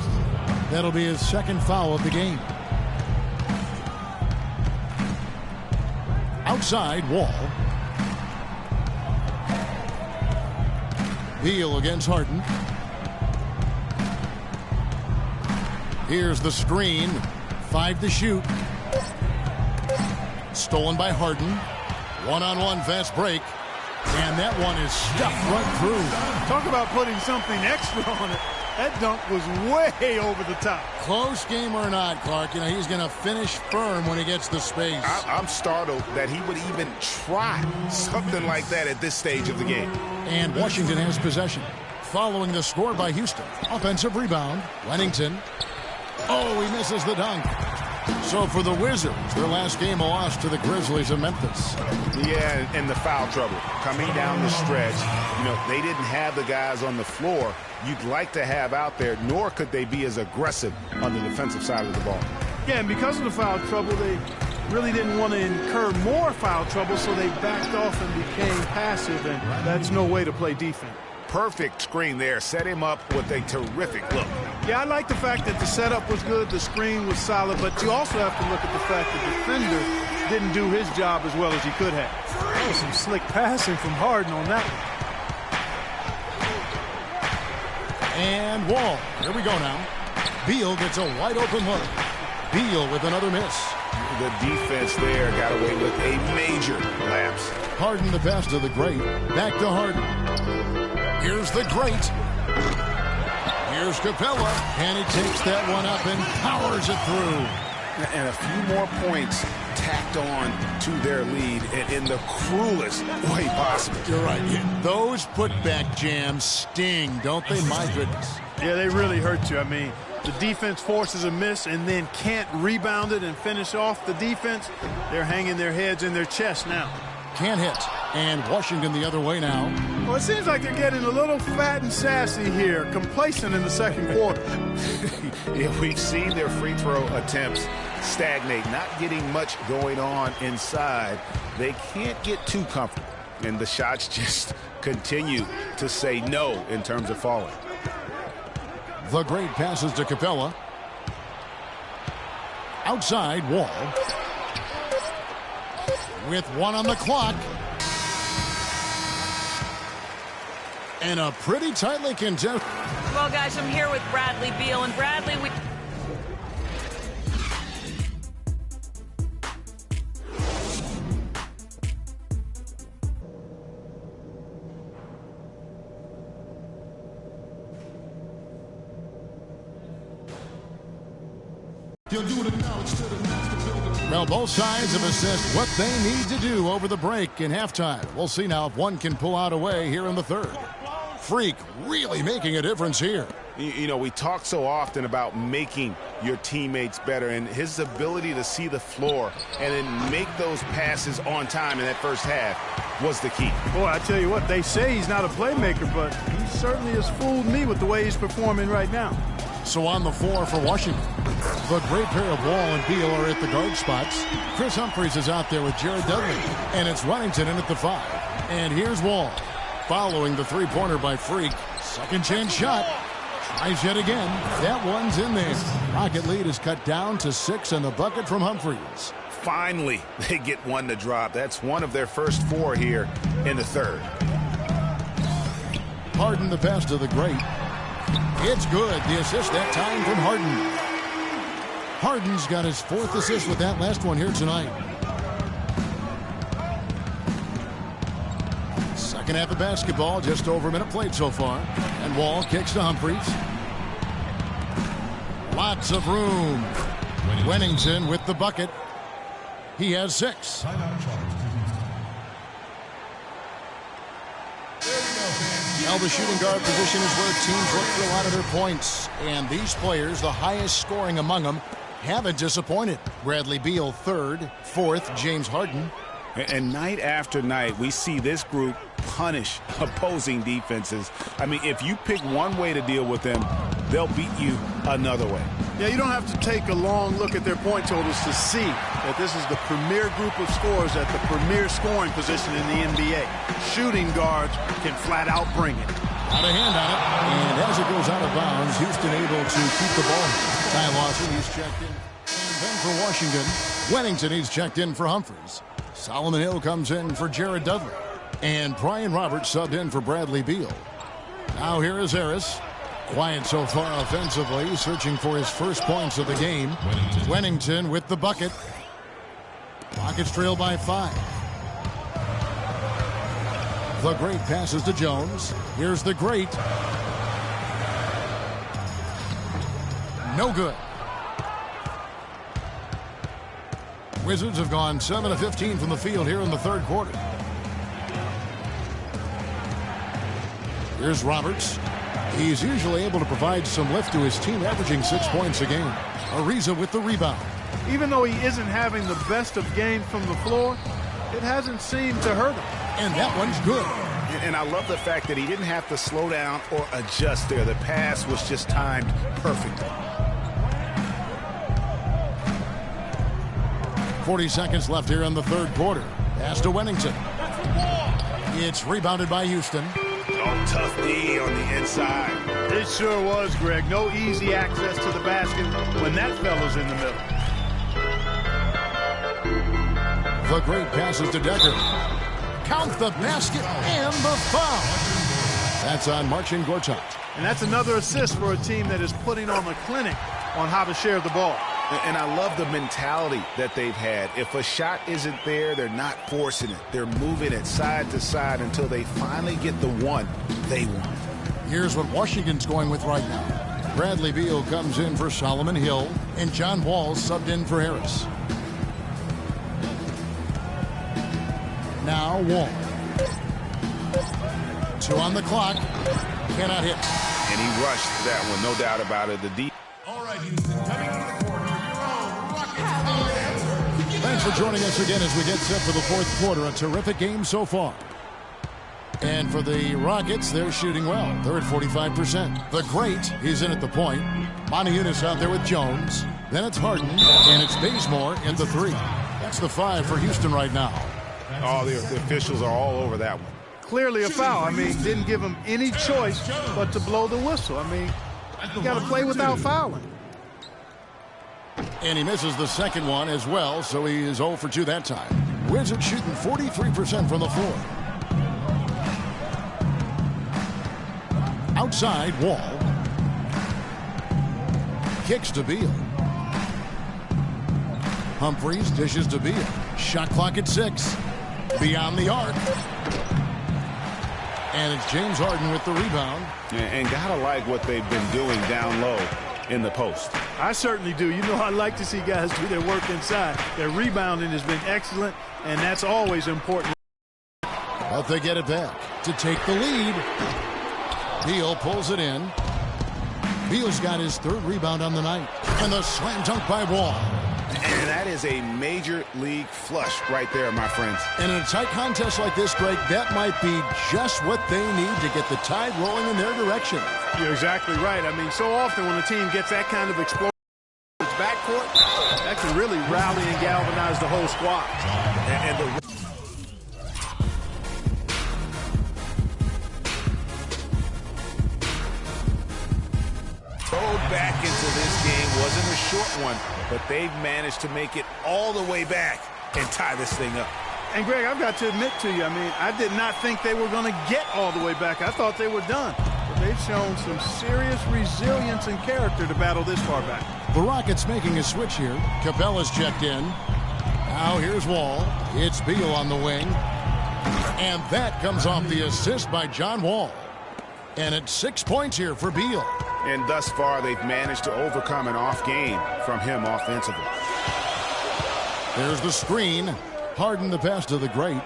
That'll be his second foul of the game. Outside, Wall. Beal against Harden. Here's the screen. 5 to shoot. Stolen by Harden. One-on-one fast break. And that one is stuffed right through. Talk about putting something extra on it. That dunk was way over the top. Close game or not, Clark, you know, he's going to finish firm when he gets the space. I'm startled that he would even try something like that at this stage of the game. And Washington has possession. Following the score by Houston. Offensive rebound. Wennington. Oh, he misses the dunk. So for the Wizards, their last game a loss to the Grizzlies of Memphis. Yeah, and the foul trouble coming down the stretch. You know, they didn't have the guys on the floor you'd like to have out there, nor could they be as aggressive on the defensive side of the ball. Yeah, and because of the foul trouble, they really didn't want to incur more foul trouble, so they backed off and became passive, and that's no way to play defense. Perfect screen there. Set him up with a terrific look. Yeah, I like the fact that the setup was good, the screen was solid, but you also have to look at the fact that the defender didn't do his job as well as he could have. That was some slick passing from Harden on that one. And Wall. Here we go now. Beal gets a wide open look. Beal with another miss. The defense there got away with a major lapse. Harden, the best of the great. Back to Harden. Here's the great. Here's Capella. And he takes that one up and powers it through. And a few more points tacked on to their lead in the cruelest way possible. You're right. Yeah, those putback jams sting, don't they? My goodness. Yeah, they really hurt you. I mean, the defense forces a miss and then can't rebound it and finish off the defense. They're hanging their heads in their chest now. Can't hit. And Washington the other way now. Well, it seems like they're getting a little fat and sassy here, complacent in the second quarter. Yeah, we've seen their free throw attempts stagnate, not getting much going on inside. They can't get too comfortable, and the shots just continue to say no in terms of falling. The great passes to Capella. Outside, Wall. With one on the clock. And a pretty tightly contested. Well, guys, I'm here with Bradley Beal, and Bradley, we... Well, both sides have assessed what they need to do over the break in halftime. We'll see now if one can pull out a way here in the third. Freak really making a difference here. You know, we talk so often about making your teammates better, and his ability to see the floor and then make those passes on time in that first half was the key. Boy, I tell you what, they say he's not a playmaker, but he certainly has fooled me with the way he's performing right now. So on the floor for Washington, the great pair of Wall and Beal are at the guard spots. Chris Humphries is out there with Jared Dudley, and it's Wennington in at the 5. And here's Wall, following the three-pointer by Freak. Second chance shot. Tries yet again. That one's in there. Rocket lead is cut down to 6 and the bucket from Humphries. Finally, they get one to drop. That's one of their first 4 here in the third. Harden, the best of the great. It's good. The assist that time from Harden. Harden's got his 4th assist with that last one here tonight. Second half of basketball, just over a minute played so far. And Wall kicks to Humphries. Lots of room. Wennington with the bucket. He has 6. Now the shooting guard position is where teams look for a lot of their points. And these players, the highest scoring among them, haven't disappointed. Bradley Beal 3rd, 4th James Harden. And night after night, we see this group punish opposing defenses. I mean, if you pick one way to deal with them, they'll beat you another way. Yeah, you don't have to take a long look at their point totals to see that this is the premier group of scorers at the premier scoring position in the NBA. Shooting guards can flat out bring it. Got a hand on it, and as it goes out of bounds, Houston able to keep the ball. Ty Lawson, he's checked in. And then for Washington, Wennington, he's checked in for Humphries. Solomon Hill comes in for Jared Dudley. And Brian Roberts subbed in for Bradley Beal. Now here is Harris. Quiet so far offensively, searching for his first points of the game. Wennington with the bucket. Rockets trail by 5. The Great passes to Jones. Here's the Great. No good. Wizards have gone 7 of 15 from the field here in the third quarter. Here's Roberts. He's usually able to provide some lift to his team, averaging 6 points a game. Ariza with the rebound. Even though he isn't having the best of games from the floor, it hasn't seemed to hurt him. And that one's good. And I love the fact that he didn't have to slow down or adjust there. The pass was just timed perfectly. 40 seconds left here in the third quarter. Pass to Wennington. It's rebounded by Houston. Oh, tough D on the inside. It sure was, Greg. No easy access to the basket when that fella's in the middle. The Great passes to Decker. Count the basket and the foul. That's on Marcin Gortat. And that's another assist for a team that is putting on a clinic on how to share the ball. And I love the mentality that they've had. If a shot isn't there, they're not forcing it. They're moving it side to side until they finally get the one they want. Here's what Washington's going with right now. Bradley Beal comes in for Solomon Hill, and John Wall subbed in for Harris. Now Wall. 2 on the clock. Cannot hit. And he rushed that one, no doubt about it. The deep. All right, Houston, coming into the corner, your own Rockets power dancer. Thanks for joining us again as we get set for the fourth quarter. A terrific game so far. And for the Rockets, they're shooting well. They're at 45%. The Great, he's in at the point. Monteunice out there with Jones. Then it's Harden, and it's Bazemore at the 3. That's the 5 for Houston right now. Oh, the officials are all over that one. Clearly a foul. I mean, didn't give him any choice but to blow the whistle. I mean, you got to play without fouling. And he misses the second one as well, so he is 0 for 2 that time. Wizards shooting 43% from the floor. Outside, Wall. Kicks to Beal. Humphries dishes to Beal. Shot clock at 6. Beyond the arc. And it's James Harden with the rebound. And gotta like what they've been doing down low in the post. I certainly do. You know, I like to see guys do their work inside. Their rebounding has been excellent, and that's always important. But they get it back to take the lead. Beal pulls it in. Beal's got his 3rd rebound on the night. And the slam dunk by Wall. And that is a major league flush right there, my friends. And in a tight contest like this, Greg, that might be just what they need to get the tide rolling in their direction. You're exactly right. I mean, so often when a team gets that kind of explosion in its backcourt, that can really rally and galvanize the whole squad. And the road back into this game wasn't a short one, but they've managed to make it all the way back and tie this thing up. And, Greg, I've got to admit to you, I mean, I did not think they were going to get all the way back. I thought they were done. But they've shown some serious resilience and character to battle this far back. The Rockets making a switch here. Capella's checked in. Now here's Wall. It's Beal on the wing. And that comes off the assist by John Wall. And it's 6 points here for Beal. And thus far, they've managed to overcome an off game from him offensively. There's the screen. Harden the pass to the Great.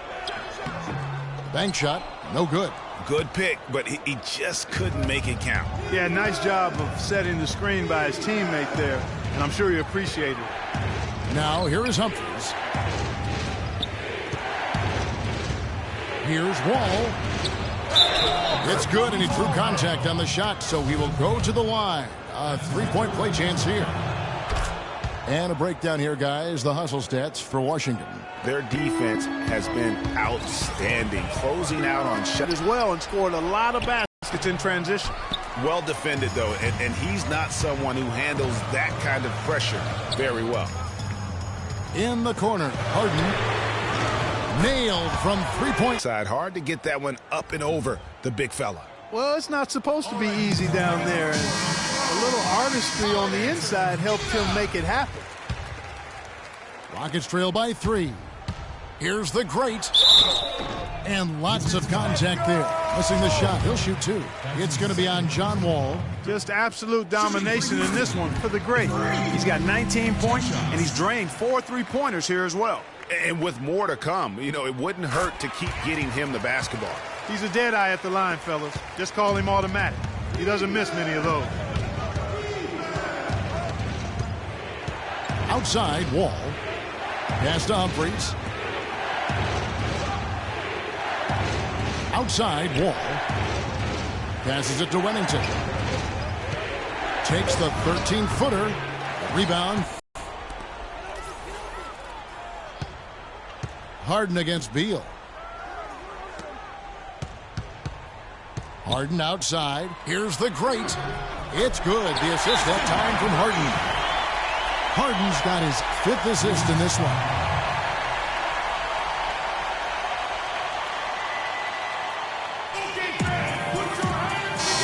Bank shot, no good. Good pick, but he just couldn't make it count. Yeah, nice job of setting the screen by his teammate there, and I'm sure he appreciated it. Now here is Humphries. Here's Wall. It's good, and he threw contact on the shot, so he will go to the line. A three-point play chance here. And a breakdown here, guys. The hustle stats for Washington. Their defense has been outstanding, closing out on shots as well and scored a lot of baskets in transition. Well defended, though, and he's not someone who handles that kind of pressure very well. In the corner, Harden. Nailed from three-point side. Hard to get that one up and over the big fella. Well, it's not supposed to be easy down there. And a little artistry on the inside helped him make it happen. Rockets trail by 3. Here's the great. And lots of contact there. Missing the shot. He'll shoot 2. It's going to be on John Wall. Just absolute domination in this one for the great. He's got 19 points, and he's drained 4 3-pointers here as well. And with more to come, you know, it wouldn't hurt to keep getting him the basketball. He's a dead eye at the line, fellas. Just call him automatic. He doesn't miss many of those. Outside, Wall. Pass to Humphries. Outside, Wall. Passes it to Wennington. Takes the 13-footer. Rebound. Harden against Beal. Harden outside. Here's the great. It's good. The assist that time from Harden. Harden's got his 5th assist in this one.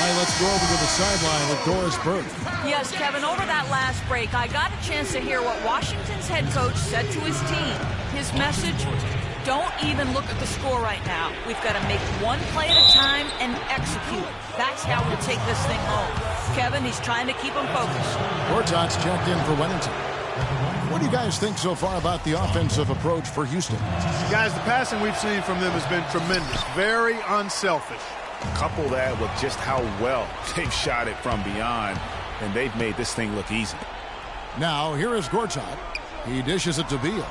All right, let's go over to the sideline with Doris Burke. Yes, Kevin, over that last break, I got a chance to hear what Washington's head coach said to his team. His message, don't even look at the score right now. We've got to make one play at a time and execute. That's how we'll take this thing home. Kevin, he's trying to keep them focused. Gortat's checked in for Wennington. What do you guys think so far about the offensive approach for Houston? Guys, the passing we've seen from them has been tremendous. Very unselfish. Couple that with just how well they've shot it from beyond, and they've made this thing look easy. Now, here is Gortat. He dishes it to Beal.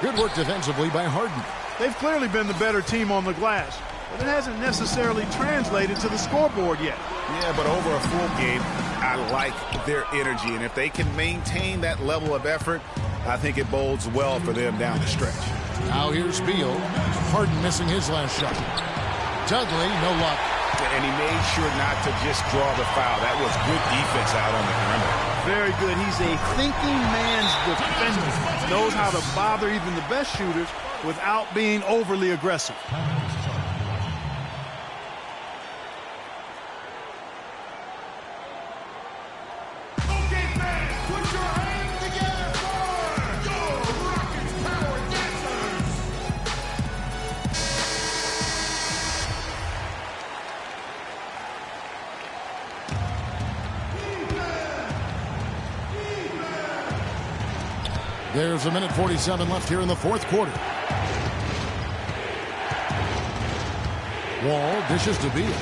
Good work defensively by Harden. They've clearly been the better team on the glass, but it hasn't necessarily translated to the scoreboard yet. Yeah, but over a full game, I like their energy, and if they can maintain that level of effort, I think it bodes well for them down the stretch. Now here's Beal. Harden missing his last shot. Dudley, no luck. And he made sure not to just draw the foul. That was good defense out on the perimeter. Very good. He's a thinking man's defender. Knows how to bother even the best shooters without being overly aggressive. Okay, fans, put your hands together for your Rockets Power Dancers. There's a minute 47 left here in the 4th quarter. Wall dishes to Beal.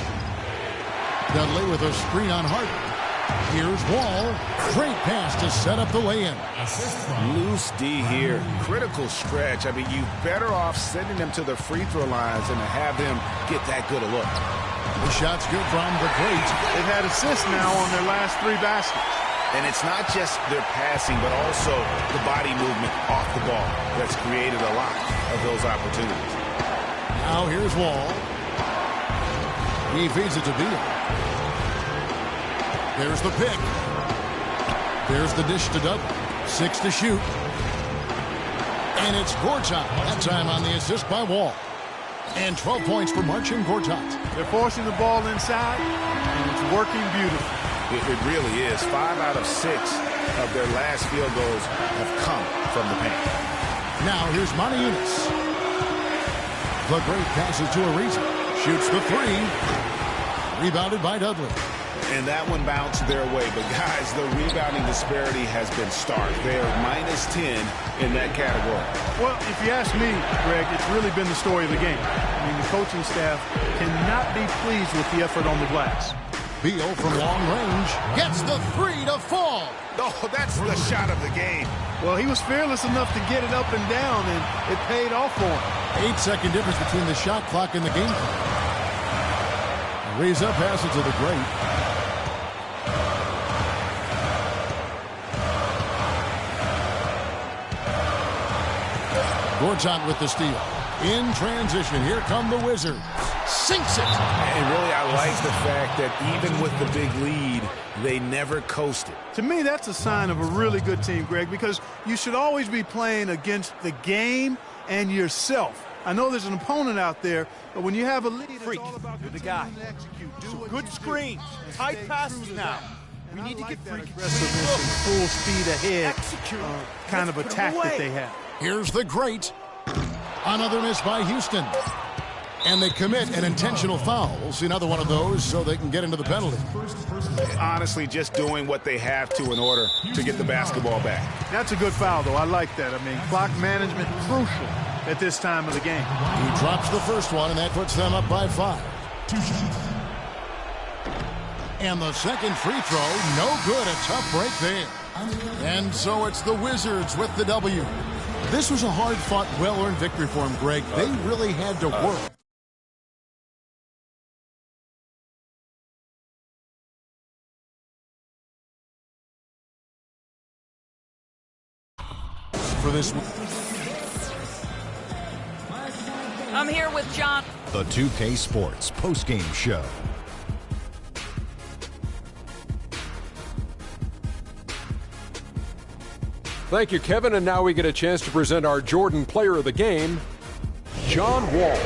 Dudley with a screen on Harden. Here's Wall. Great pass to set up the lay-in. Loose D here. Critical stretch. I mean, you better off sending them to the free throw lines than to have them get that good a look. The shot's good from the great. They've had assists now on their last 3 baskets. And it's not just their passing, but also the body movement off the ball that's created a lot of those opportunities. Now here's Wall. He feeds it to Beal. There's the pick. There's the dish to Dudley. 6 to shoot. And it's Gortat. That time on the assist by Wall. And 12 points for Marcin Gortat. They're forcing the ball inside, and it's working beautifully. It really is. 5 out of 6 of their last field goals have come from the paint. Now here's Monty Eunice. The great passes to Ariza. Shoots the 3. Rebounded by Dudley. And that one bounced their way. But, guys, the rebounding disparity has been stark. They are -10 in that category. Well, if you ask me, Greg, it's really been the story of the game. I mean, the coaching staff cannot be pleased with the effort on the glass. Beal from long range gets the three to fall. Oh, that's the shot of the game. Well, he was fearless enough to get it up and down, and it paid off for him. 8-second difference between the shot clock and the game clock. Raise up, pass it to the great. Gortat with the steal. In transition, here come the Wizards. Sinks it. And really, I like the fact that even with the big lead, they never coasted. To me, that's a sign of a really good team, Greg, because you should always be playing against the game and yourself. I know there's an opponent out there, but when you have a lead, it's all about the guy. Good screens, tight passes now. We need to get freaky. Aggressiveness and full speed ahead kind of attack that they have. Here's the great. Another miss by Houston. And they commit an intentional foul. See another one of those so they can get into the penalty. Honestly, just doing what they have to in order to get the basketball back. That's a good foul, though. I like that. I mean, clock management crucial at this time of the game. He drops the first one, and that puts them up by 5. And the second free throw, no good. A tough break there. And so it's the Wizards with the W. This was a hard-fought, well-earned victory for them, Greg. They really had to work. For this one. I'm here with John. The 2K Sports postgame show. Thank you, Kevin. And now we get a chance to present our Jordan Player of the Game, John Wall.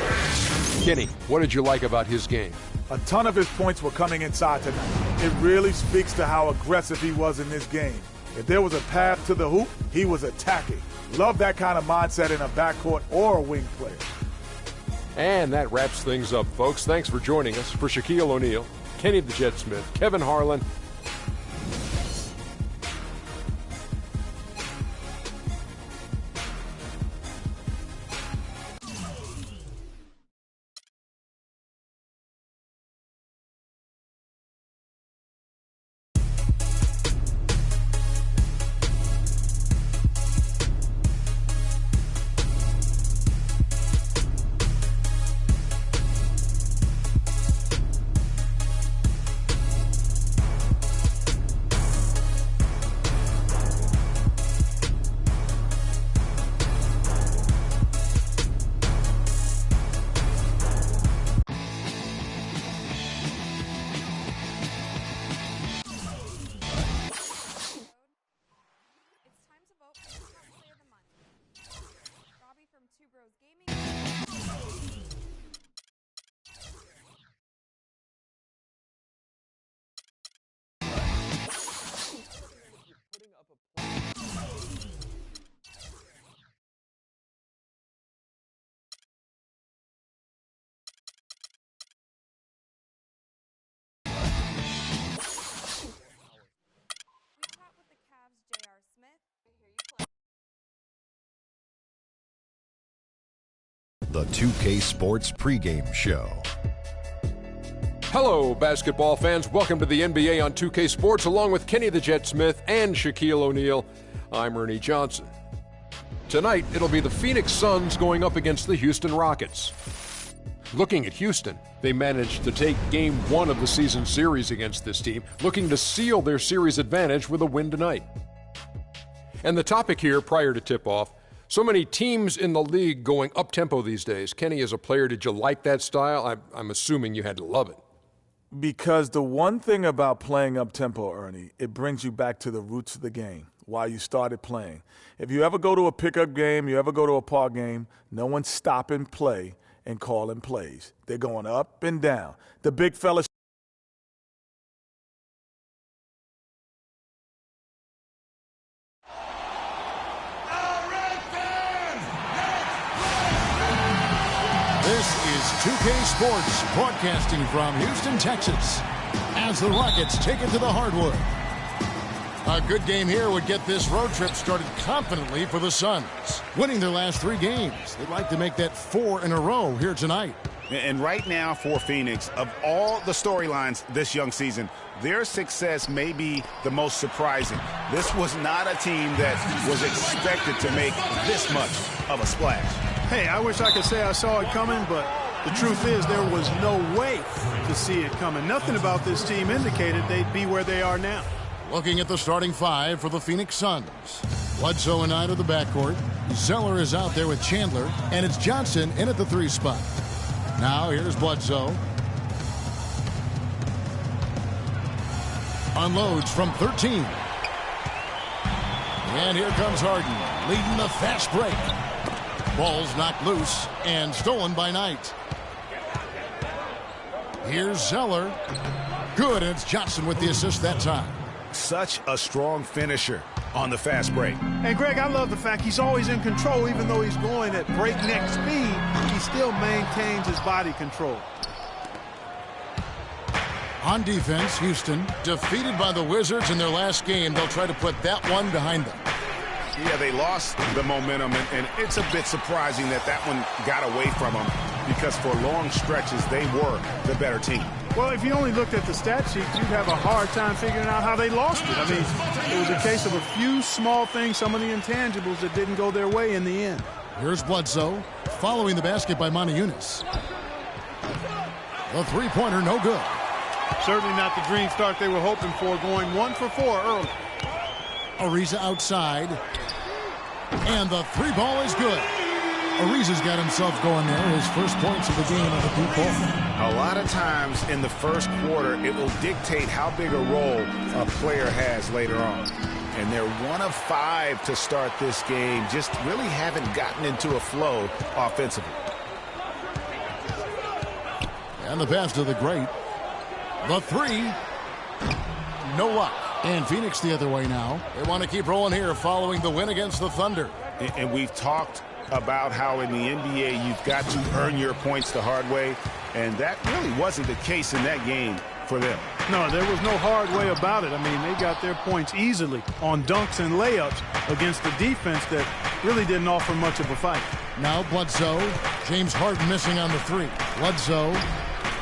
Kenny, what did you like about his game? A ton of his points were coming inside tonight. It really speaks to how aggressive he was in this game. If there was a path to the hoop, he was attacking. Love that kind of mindset in a backcourt or a wing player. And that wraps things up, folks. Thanks for joining us. For Shaquille O'Neal, Kenny the Jet Smith, Kevin Harlan, The 2K Sports pregame show. Hello, basketball fans. Welcome to the NBA on 2K Sports, along with Kenny the Jet Smith and Shaquille O'Neal. I'm Ernie Johnson. Tonight, it'll be the Phoenix Suns going up against the Houston Rockets. Looking at Houston, they managed to take Game 1 of the season series against this team, looking to seal their series advantage with a win tonight. And the topic here, prior to tip-off, so many teams in the league going up-tempo these days. Kenny, as a player, did you like that style? I'm assuming you had to love it. Because the one thing about playing up-tempo, Ernie, it brings you back to the roots of the game, why you started playing. If you ever go to a pickup game, you ever go to a park game, no one's stopping play and calling plays. They're going up and down. The big fellas. This is 2K Sports, broadcasting from Houston, Texas, as the Rockets take it to the hardwood. A good game here would get this road trip started confidently for the Suns. Winning their last 3 games, they'd like to make that 4 in a row here tonight. And right now for Phoenix, of all the storylines this young season, their success may be the most surprising. This was not a team that was expected to make this much of a splash. Hey, I wish I could say I saw it coming, but the truth is there was no way to see it coming. Nothing about this team indicated they'd be where they are now. Looking at the starting five for the Phoenix Suns. Bledsoe and Knight of the backcourt. Zeller is out there with Chandler, and it's Johnson in at the 3 spot. Now here's Bledsoe. Unloads from 13. And here comes Harden, leading the fast break. Ball's knocked loose and stolen by Knight. Here's Zeller. Good, and it's Johnson with the assist that time. Such a strong finisher on the fast break. And Greg, I love the fact he's always in control. Even though he's going at breakneck speed, he still maintains his body control. On defense, Houston, defeated by the Wizards in their last game. They'll try to put that one behind them. Yeah, they lost the momentum, and it's a bit surprising that one got away from them, because for long stretches, they were the better team. Well, if you only looked at the stat sheet, you'd have a hard time figuring out how they lost it. I mean, it was a case of a few small things, some of the intangibles that didn't go their way in the end. Here's Bledsoe, following the basket by Moniunas. The three-pointer, no good. Certainly not the dream start they were hoping for, going 1 for 4 early. Ariza outside. And the 3-ball is good. Ariza's got himself going there. His first points of the game of the deep ball. A lot of times in the first quarter, it will dictate how big a role a player has later on. And they're 1 of 5 to start this game. Just really haven't gotten into a flow offensively. And the pass to the great. The 3. No luck. And Phoenix the other way now. They want to keep rolling here following the win against the Thunder. And we've talked about how in the NBA you've got to earn your points the hard way. And that really wasn't the case in that game for them. No, there was no hard way about it. I mean, they got their points easily on dunks and layups against the defense that really didn't offer much of a fight. Now Bledsoe. James Harden missing on the 3. Bledsoe.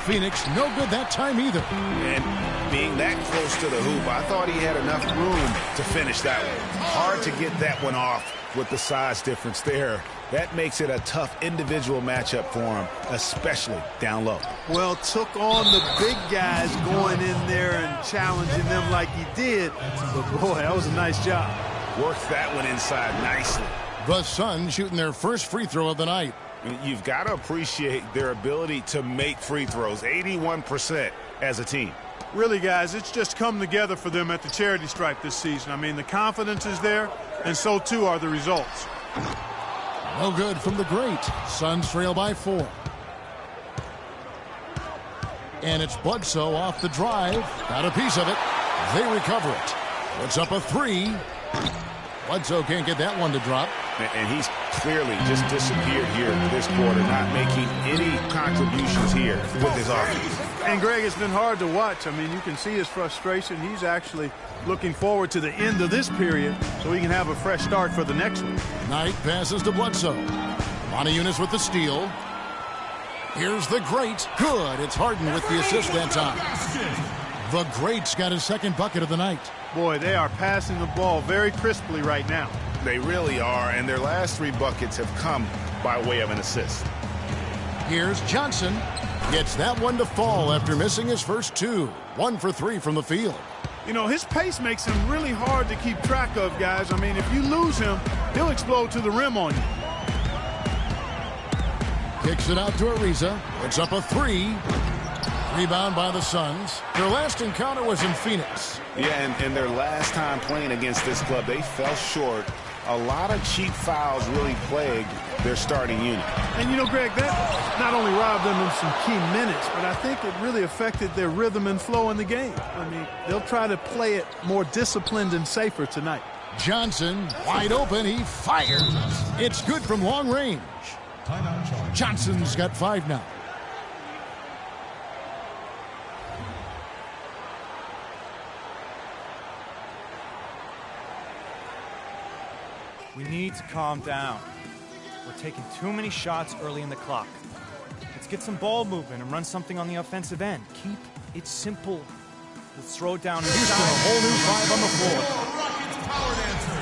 Phoenix no good that time either. And being that close to the hoop, I thought he had enough room to finish that one. Hard to get that one off with the size difference there. That makes it a tough individual matchup for him, especially down low. Well, took on the big guys going in there and challenging them like he did. But boy, that was a nice job. Worked that one inside nicely. The Suns shooting their first free throw of the night. You've got to appreciate their ability to make free throws, 81% as a team. Really, guys, it's just come together for them at the charity stripe this season. I mean, the confidence is there, and so too are the results. No good from the great. Suns trail by 4. And it's Bledsoe off the drive. Got a piece of it. They recover it. Puts up a 3. Bledsoe can't get that one to drop. And he's clearly just disappeared here this quarter, not making any contributions here with his offense. And, Greg, it's been hard to watch. I mean, you can see his frustration. He's actually looking forward to the end of this period so he can have a fresh start for the next one. Knight passes to Bledsoe. Moniunas with the steal. Here's the great. Good. It's Harden with the assist that time. The great's got his second bucket of the night. Boy, they are passing the ball very crisply right now. They really are, and their last 3 buckets have come by way of an assist. Here's Johnson. Gets that one to fall after missing his first 2. 1 for 3 from the field. You know, his pace makes him really hard to keep track of, guys. I mean, if you lose him, he'll explode to the rim on you. Kicks it out to Ariza. Puts up a 3. Rebound by the Suns. Their last encounter was in Phoenix. Yeah, and their last time playing against this club, they fell short. A lot of cheap fouls really plagued their starting unit. And, you know, Greg, that not only robbed them of some key minutes, but I think it really affected their rhythm and flow in the game. I mean, they'll try to play it more disciplined and safer tonight. Johnson, wide open, he fires. It's good from long range. Johnson's got 5 now. We need to calm down. We're taking too many shots early in the clock. Let's get some ball movement and run something on the offensive end. Keep it simple. Let's throw it down inside. Houston, a whole new 5 on the floor. Rockets Power Dancers.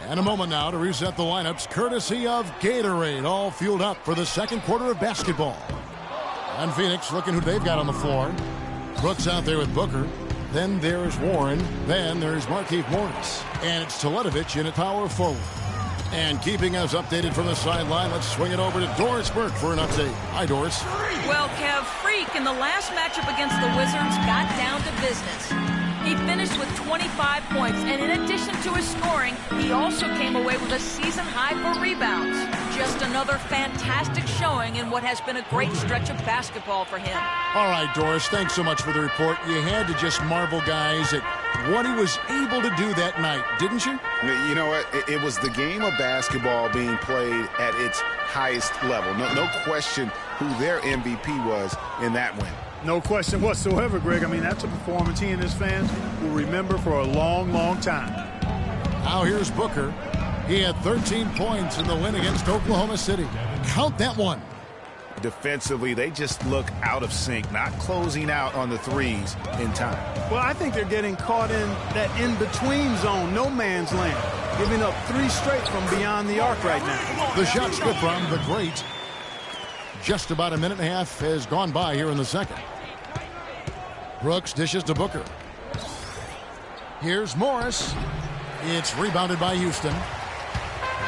And a moment now to reset the lineups, courtesy of Gatorade, all fueled up for the second quarter of basketball. And Phoenix looking who they've got on the floor. Brooks out there with Booker. Then there's Warren. Then there's Markieff Morris. And it's Teletovic in at power forward. And keeping us updated from the sideline, let's swing it over to Doris Burke for an update. Hi, Doris. Well, Kev, Freak in the last matchup against the Wizards got down to business. He finished with 25 points, and in addition to his scoring, he also came away with a season high for rebounds. Just another fantastic showing in what has been a great stretch of basketball for him. All right, Doris, thanks so much for the report. You had to just marvel, guys, at what he was able to do that night, didn't you? You know what? It was the game of basketball being played at its highest level. No question who their MVP was in that win. No question whatsoever, Greg. I mean, that's a performance he and his fans will remember for a long, long time. Now here's Booker. He had 13 points in the win against Oklahoma City. Count that one. Defensively, they just look out of sync, not closing out on the threes in time. Well, I think they're getting caught in that in-between zone, no man's land, giving up 3 straight from beyond the arc right now. The shots good from the great. Just about a minute and a half has gone by here in the second. Brooks dishes to Booker. Here's Morris. It's rebounded by Houston.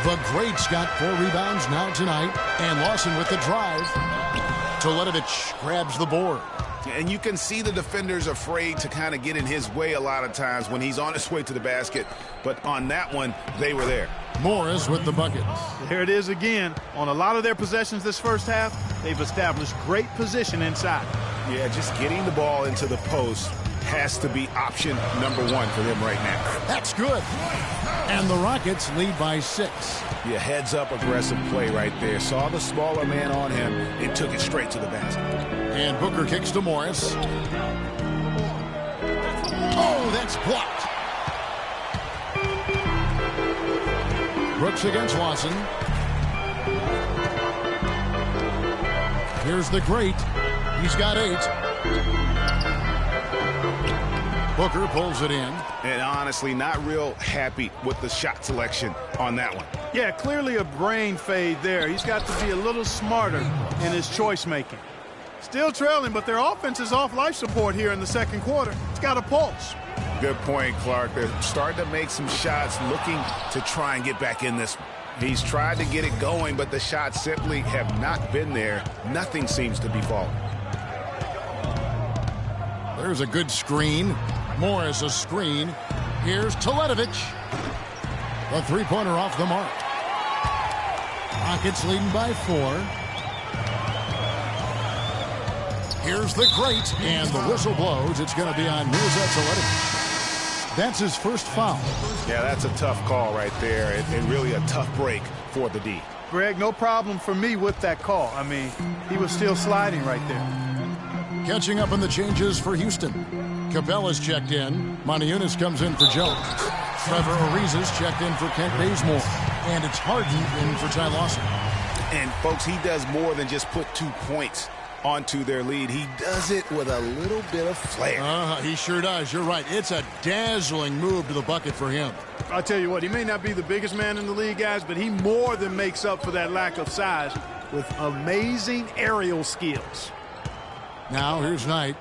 The greats got 4 rebounds now tonight. And Lawson with the drive. Teletovic grabs the board. And you can see the defenders afraid to kind of get in his way a lot of times when he's on his way to the basket. But on that one, they were there. Morris with the bucket. There it is again. On a lot of their possessions this first half, they've established great position inside. Yeah, just getting the ball into the post has to be option number 1 for them right now. That's good. And the Rockets lead by 6. Yeah, heads up aggressive play right there. Saw the smaller man on him and took it straight to the basket. And Booker kicks to Morris. Oh, that's blocked. Brooks against Lawson. Here's the great. He's got 8. Booker pulls it in. And honestly, not real happy with the shot selection on that one. Yeah, clearly a brain fade there. He's got to be a little smarter in his choice making. Still trailing, but their offense is off life support here in the second quarter. It's got a pulse. Good point, Clark. They're starting to make some shots, looking to try and get back in this one. He's tried to get it going, but the shots simply have not been there. Nothing seems to be falling. There's a good screen. Morris a screen. Here's Teletovic. The three-pointer off the mark. Rockets leading by 4. Here's the great, and the whistle blows. It's going to be on Mirza Teletovic. That's his first foul. Yeah, that's a tough call right there, and really a tough break for the D. Greg, no problem for me with that call. I mean, he was still sliding right there. Catching up on the changes for Houston. Capella's checked in. Moniunas comes in for Jones. Trevor Ariza's checked in for Kent Bazemore. And it's Harden in for Ty Lawson. And, folks, he does more than just put 2 points onto their lead. He does it with a little bit of flair. He sure does. You're right. It's a dazzling move to the bucket for him. I'll tell you what, he may not be the biggest man in the league, guys, but he more than makes up for that lack of size with amazing aerial skills. Now, here's Knight.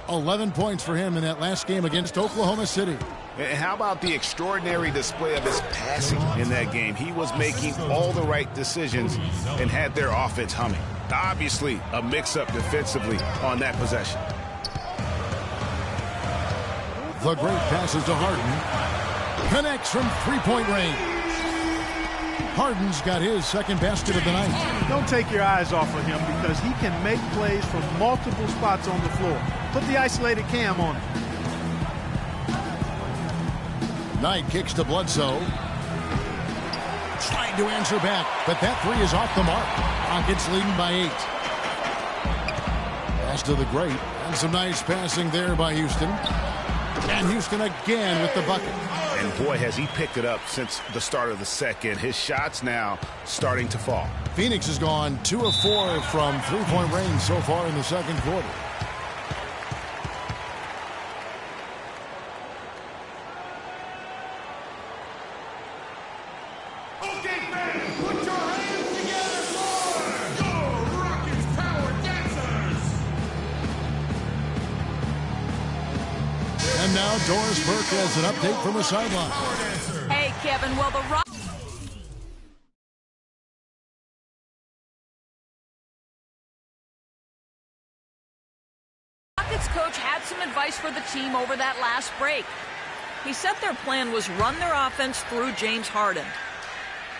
11 points for him in that last game against Oklahoma City. And how about the extraordinary display of his passing in that game? He was making all the right decisions and had their offense humming. Obviously, a mix-up defensively on that possession. The great passes to Harden. Connects from three-point range. Harden's got his second basket of the night. Don't take your eyes off of him because he can make plays from multiple spots on the floor. Put the isolated cam on him. Knight kicks to Bledsoe. Trying to answer back, but that 3 is off the mark. Rockets leading by 8. Pass to the great. And some nice passing there by Houston. And Houston again with the bucket. And boy, has he picked it up since the start of the second. His shots now starting to fall. Phoenix has gone 2 of 4 from three-point range so far in the second quarter. Okay, fans, put your hands together for your Rockets Power Dancers. And now Doris Burke has an update from the sideline. Hey, Kevin, well, the Rockets coach had some advice for the team over that last break. He said their plan was run their offense through James Harden.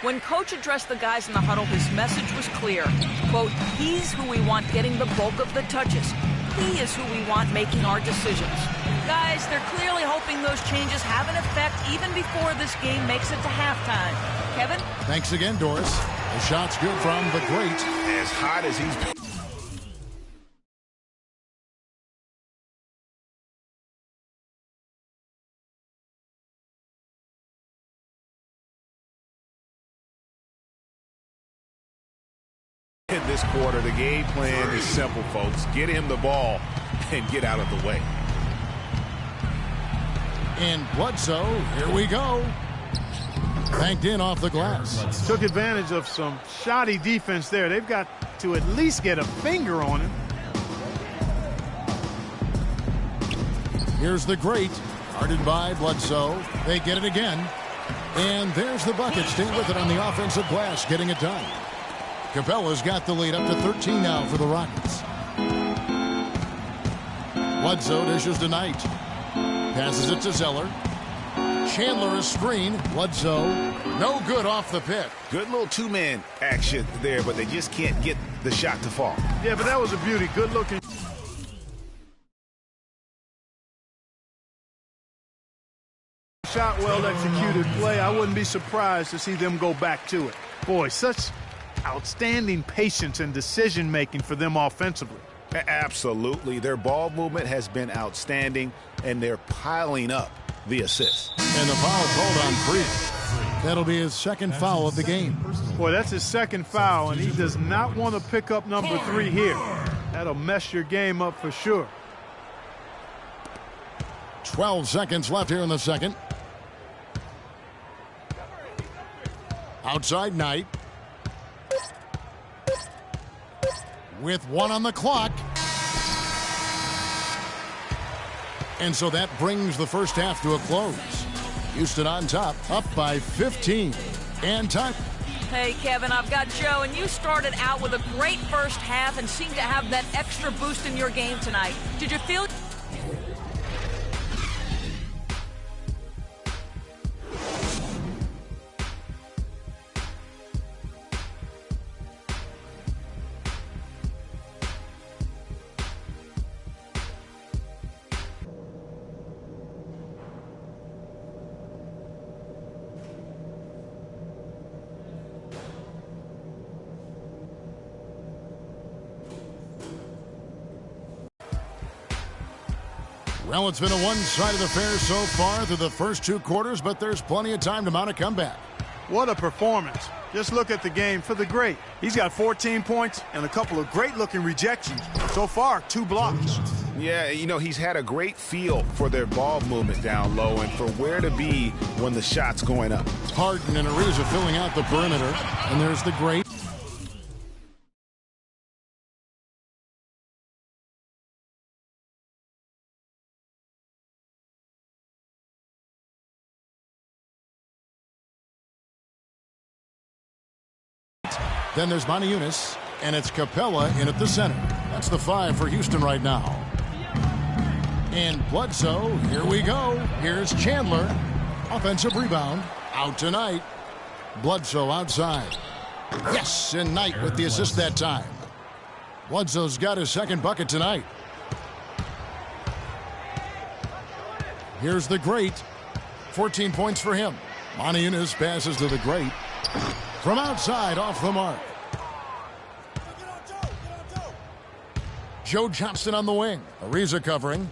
When coach addressed the guys in the huddle, his message was clear. Quote, he's who we want getting the bulk of the touches. He is who we want making our decisions. Guys, they're clearly hoping those changes have an effect even before this game makes it to halftime. Kevin? Thanks again, Doris. The shot's good from the great. As hot as he's been. In this quarter, the game plan is simple, folks. Get him the ball and get out of the way. And Bledsoe, here we go. Banked in off the glass. Took advantage of some shoddy defense there. They've got to at least get a finger on him. Here's the great, guarded by Bledsoe. They get it again. And there's the bucket. Stay with it on the offensive glass, getting it done. Capella's got the lead up to 13 now for the Rockets. Bledsoe dishes to Knight. Passes it to Zeller. Chandler is screen. Bledsoe, no good off the pick. Good little two-man action there, but they just can't get the shot to fall. Yeah, but that was a beauty. Good looking. Shot, well executed play. I wouldn't be surprised to see them go back to it. Boy, such outstanding patience and decision making for them offensively. Absolutely. Their ball movement has been outstanding, and they're piling up the assists. And the foul called on Freed. That'll be his second foul of the game. Boy, that's his second foul, and he does not want to pick up number 3 here. That'll mess your game up for sure. 12 seconds left here in the second. Outside Knight. With 1 on the clock. And so that brings the first half to a close. Houston on top, up by 15. And time. Hey, Kevin, I've got Joe, and you started out with a great first half and seemed to have that extra boost in your game tonight. Did you feel... Well, it's been a one-sided affair so far through the first 2 quarters, but there's plenty of time to mount a comeback. What a performance. Just look at the game for the great. He's got 14 points and a couple of great-looking rejections. So far, 2 blocks. Yeah, you know, he's had a great feel for their ball movement down low and for where to be when the shot's going up. Harden and Ariza filling out the perimeter. And there's the great. Then there's Moniunas, and it's Capella in at the center. That's the 5 for Houston right now. And Bledsoe, here we go. Here's Chandler. Offensive rebound. Out tonight. Bledsoe outside. Yes, and Knight with the assist that time. Bledsoe's got his second bucket tonight. Here's the great. 14 points for him. Moniunas passes to the great. From outside, off the mark. Joe Johnston on the wing. Ariza covering.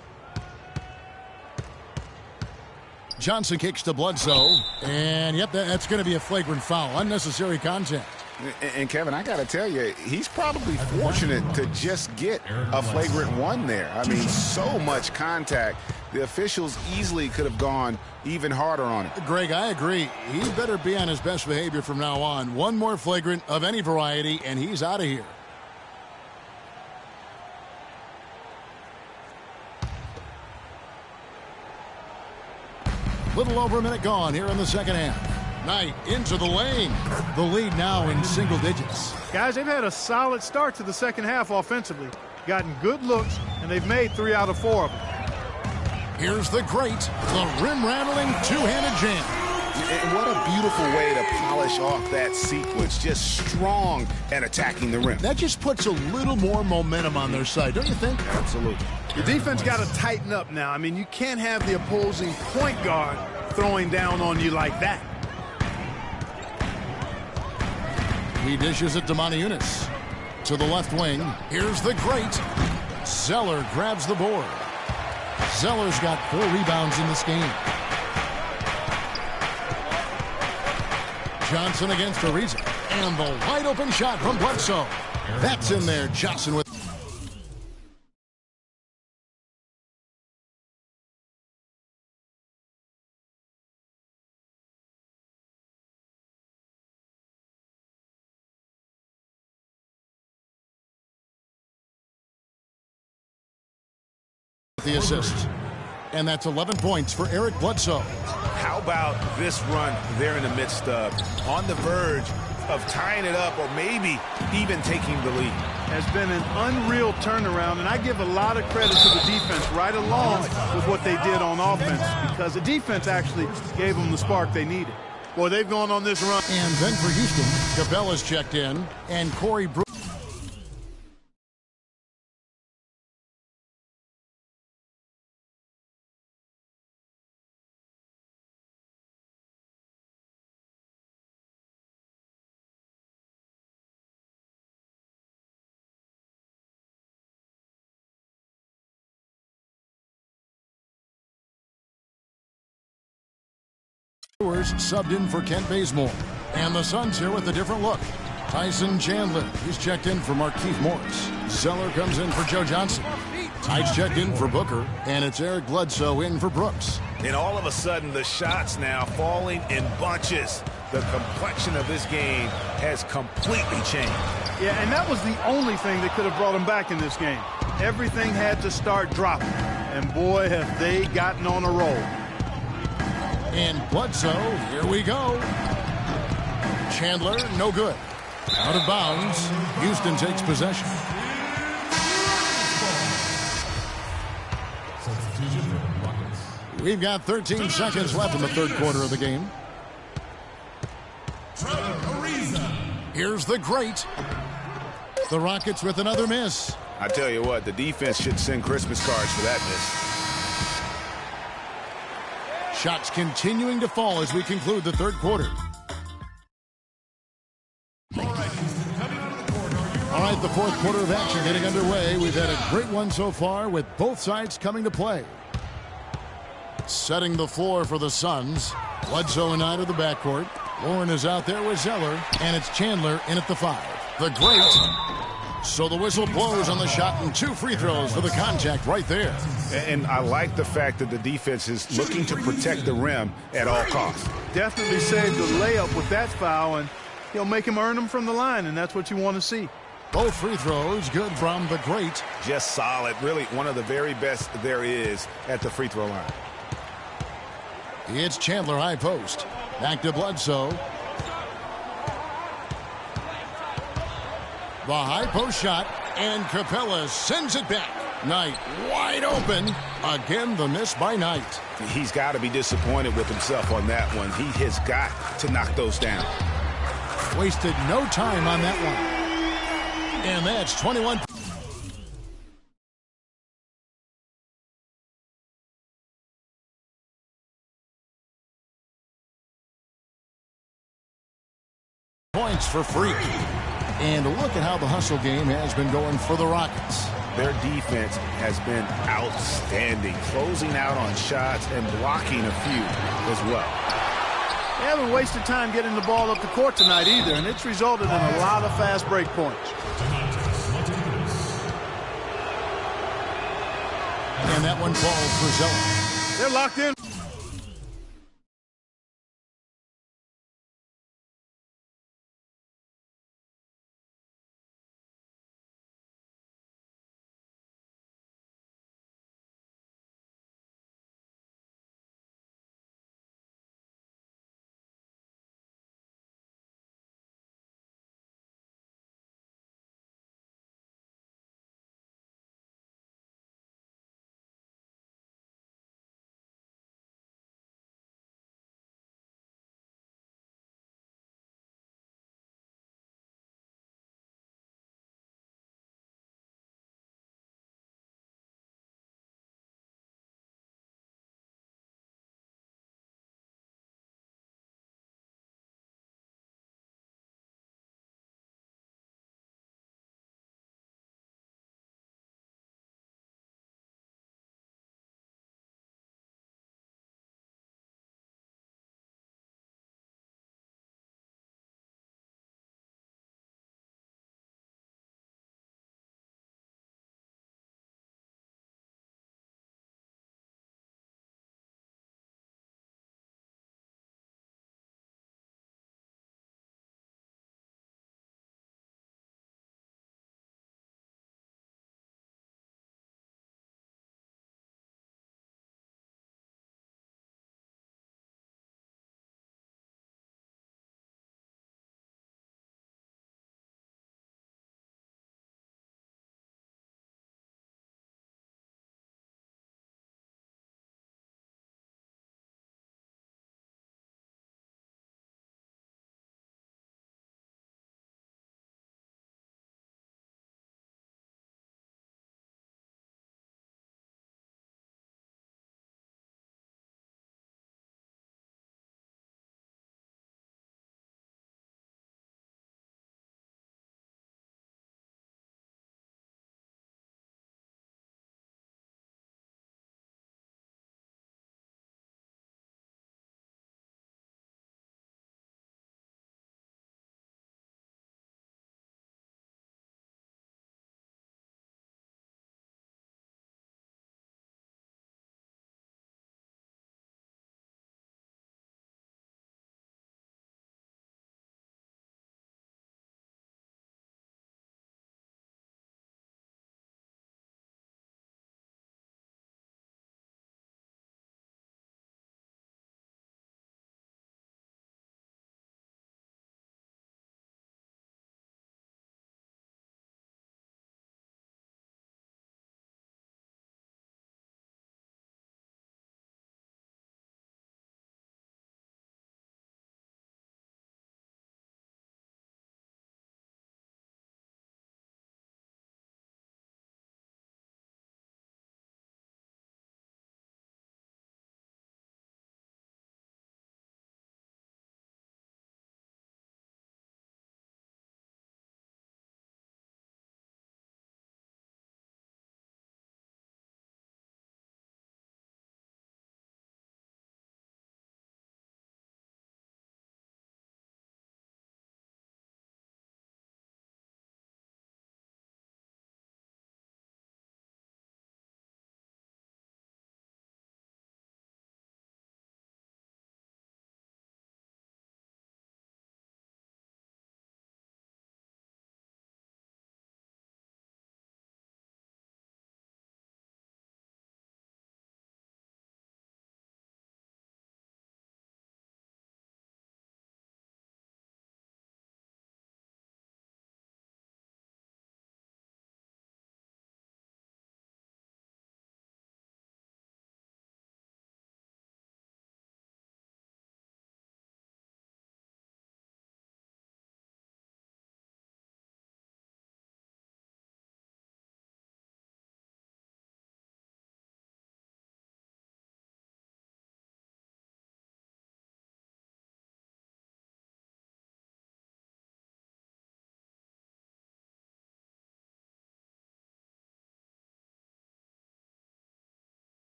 Johnson kicks to Bledsoe. And, yep, that's going to be a flagrant foul. Unnecessary contact. And Kevin, I got to tell you, he's probably fortunate to just get a flagrant one there. I mean, so much contact. The officials easily could have gone even harder on him. Greg, I agree. He better be on his best behavior from now on. One more flagrant of any variety, and he's out of here. Little over a minute gone here in the second half. Knight into the lane. The lead now in single digits. Guys, they've had a solid start to the second half offensively. Gotten good looks, and they've made 3 out of 4 of them. Here's the great, the rim-rattling two-handed jam. And what a beautiful way to polish off that sequence. Just strong and attacking the rim. That just puts a little more momentum on their side, don't you think? Absolutely. The defense got to tighten up now. I mean, you can't have the opposing point guard throwing down on you like that. He dishes it to Moniunas. To the left wing. Here's the great. Zeller grabs the board. Zeller's got 4 rebounds in this game. Johnson against Ariza. And the wide open shot from Bledsoe. That's in there. Johnson with the assist. And that's 11 points for Eric Bledsoe. How about this run they're in the midst of, on the verge of tying it up or maybe even taking the lead? Has been an unreal turnaround, and I give a lot of credit to the defense right along with what they did on offense, because the defense actually gave them the spark they needed. Boy, they've gone on this run. And then for Houston, Capella's checked in, and Corey Brewer. Subbed in for Kent Bazemore. And the Suns here with a different look. Tyson Chandler, he's checked in for Markieff Morris. Zeller comes in for Joe Johnson. Tights checked in for Booker. And it's Eric Bledsoe in for Brooks. And all of a sudden, the shots now falling in bunches. The complexion of this game has completely changed. Yeah, and that was the only thing that could have brought them back in this game. Everything had to start dropping. And boy, have they gotten on a roll. And Bledsoe, here we go. Chandler, no good. Out of bounds. Houston takes possession. We've got 13 seconds left in the third quarter of the game. Here's the great. The Rockets with another miss. I tell you what, the defense should send Christmas cards for that miss. Shots continuing to fall as we conclude the third quarter. All right, the fourth quarter of action getting underway. We've had a great one so far with both sides coming to play. Setting the floor for the Suns. Bledsoe and Knight of the backcourt. Warren is out there with Zeller, and it's Chandler in at the 5. The great. So the whistle blows on the shot and 2 free throws for the contact right there. And I like the fact that the defense is looking to protect the rim at all costs. Definitely saved the layup with that foul, and he'll make him earn them from the line, and that's what you want to see. Both free throws good from the great. Just solid. Really one of the very best there is at the free throw line. It's Chandler high post. Back to Bledsoe. The high post shot, and Capella sends it back. Knight wide open. Again, the miss by Knight. He's got to be disappointed with himself on that one. He has got to knock those down. Wasted no time on that one. And that's 21. Points for Freak. And look at how the hustle game has been going for the Rockets. their defense has been outstanding, closing out on shots and blocking a few as well. They haven't wasted time getting the ball up the court tonight either, and it's resulted in a lot of fast break points. And that one falls for Zeller. They're locked in.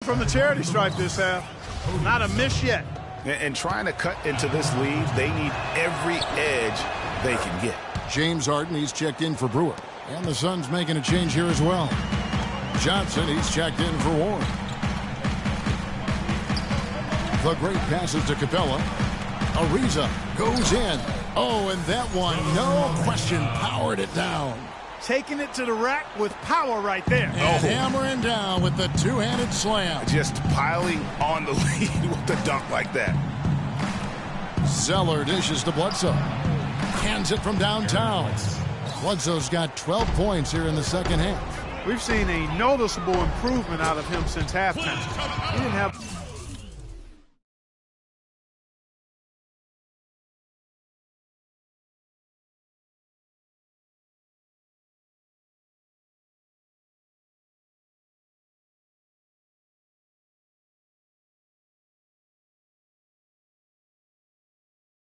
From the charity stripe this half. Not a miss yet. And trying to cut into this lead, they need every edge they can get. James Harden, he's checked in for Brewer. And the Suns making a change here as well. Johnson, he's checked in for Warren. The great passes to Capella. Ariza goes in. Oh, and that one, no question, powered it down. Taking it to the rack with power right there. And hammering down with the two-handed slam. Just piling on the lead with the dunk like that. Zeller dishes to Bledsoe. Hands it from downtown. Bledsoe's got 12 points here in the second half. We've seen a noticeable improvement out of him since halftime. He didn't have...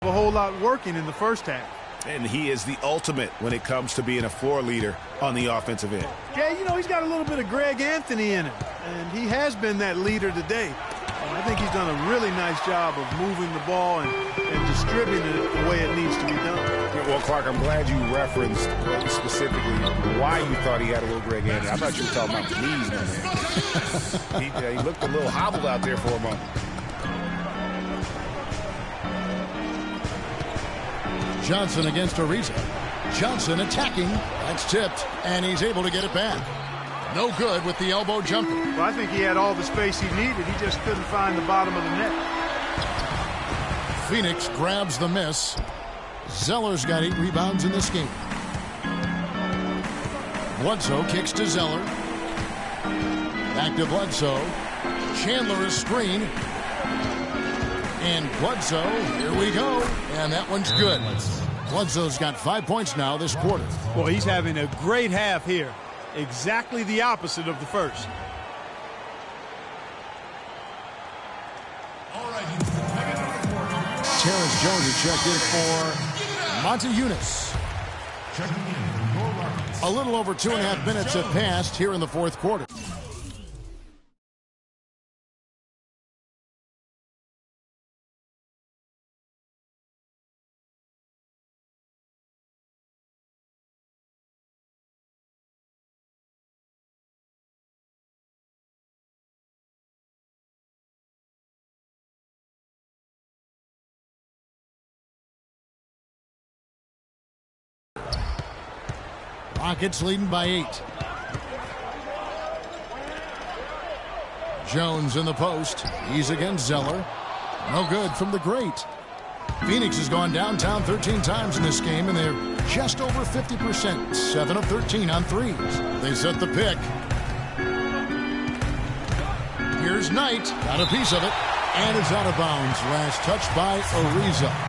a whole lot working in the first half. And he is the ultimate when it comes to being a floor leader on the offensive end. Yeah, you know, he's got a little bit of Greg Anthony in him, and he has been that leader today. And I think he's done a really nice job of moving the ball and distributing it the way it needs to be done. Well, Clark, I'm glad you referenced specifically why you thought he had a little Greg Anthony. I thought you were talking about the knees, man. He looked a little hobbled out there for a moment. Johnson against Ariza. Johnson attacking. That's tipped, and he's able to get it back. No good with the elbow jumper. Well, I think he had all the space he needed. He just couldn't find the bottom of the net. Phoenix grabs the miss. Zeller's got 8 rebounds in this game. Bledsoe kicks to Zeller. Back to Bledsoe. Chandler is screened. And Bledsoe, here we go. And that one's good. Bledsoe's got 5 points now this quarter. Well, he's having a great half here. Exactly the opposite of the first. Terrence Jones is checked in for Monty Eunice. A little over 2.5 minutes have passed here in the fourth quarter. Rockets leading by 8. Jones in the post. He's against Zeller. No good from the great. Phoenix has gone downtown 13 times in this game, and they're just over 50%. 7 of 13 on threes. They set the pick. Here's Knight. Got a piece of it. And it's out of bounds. Last touch by Ariza.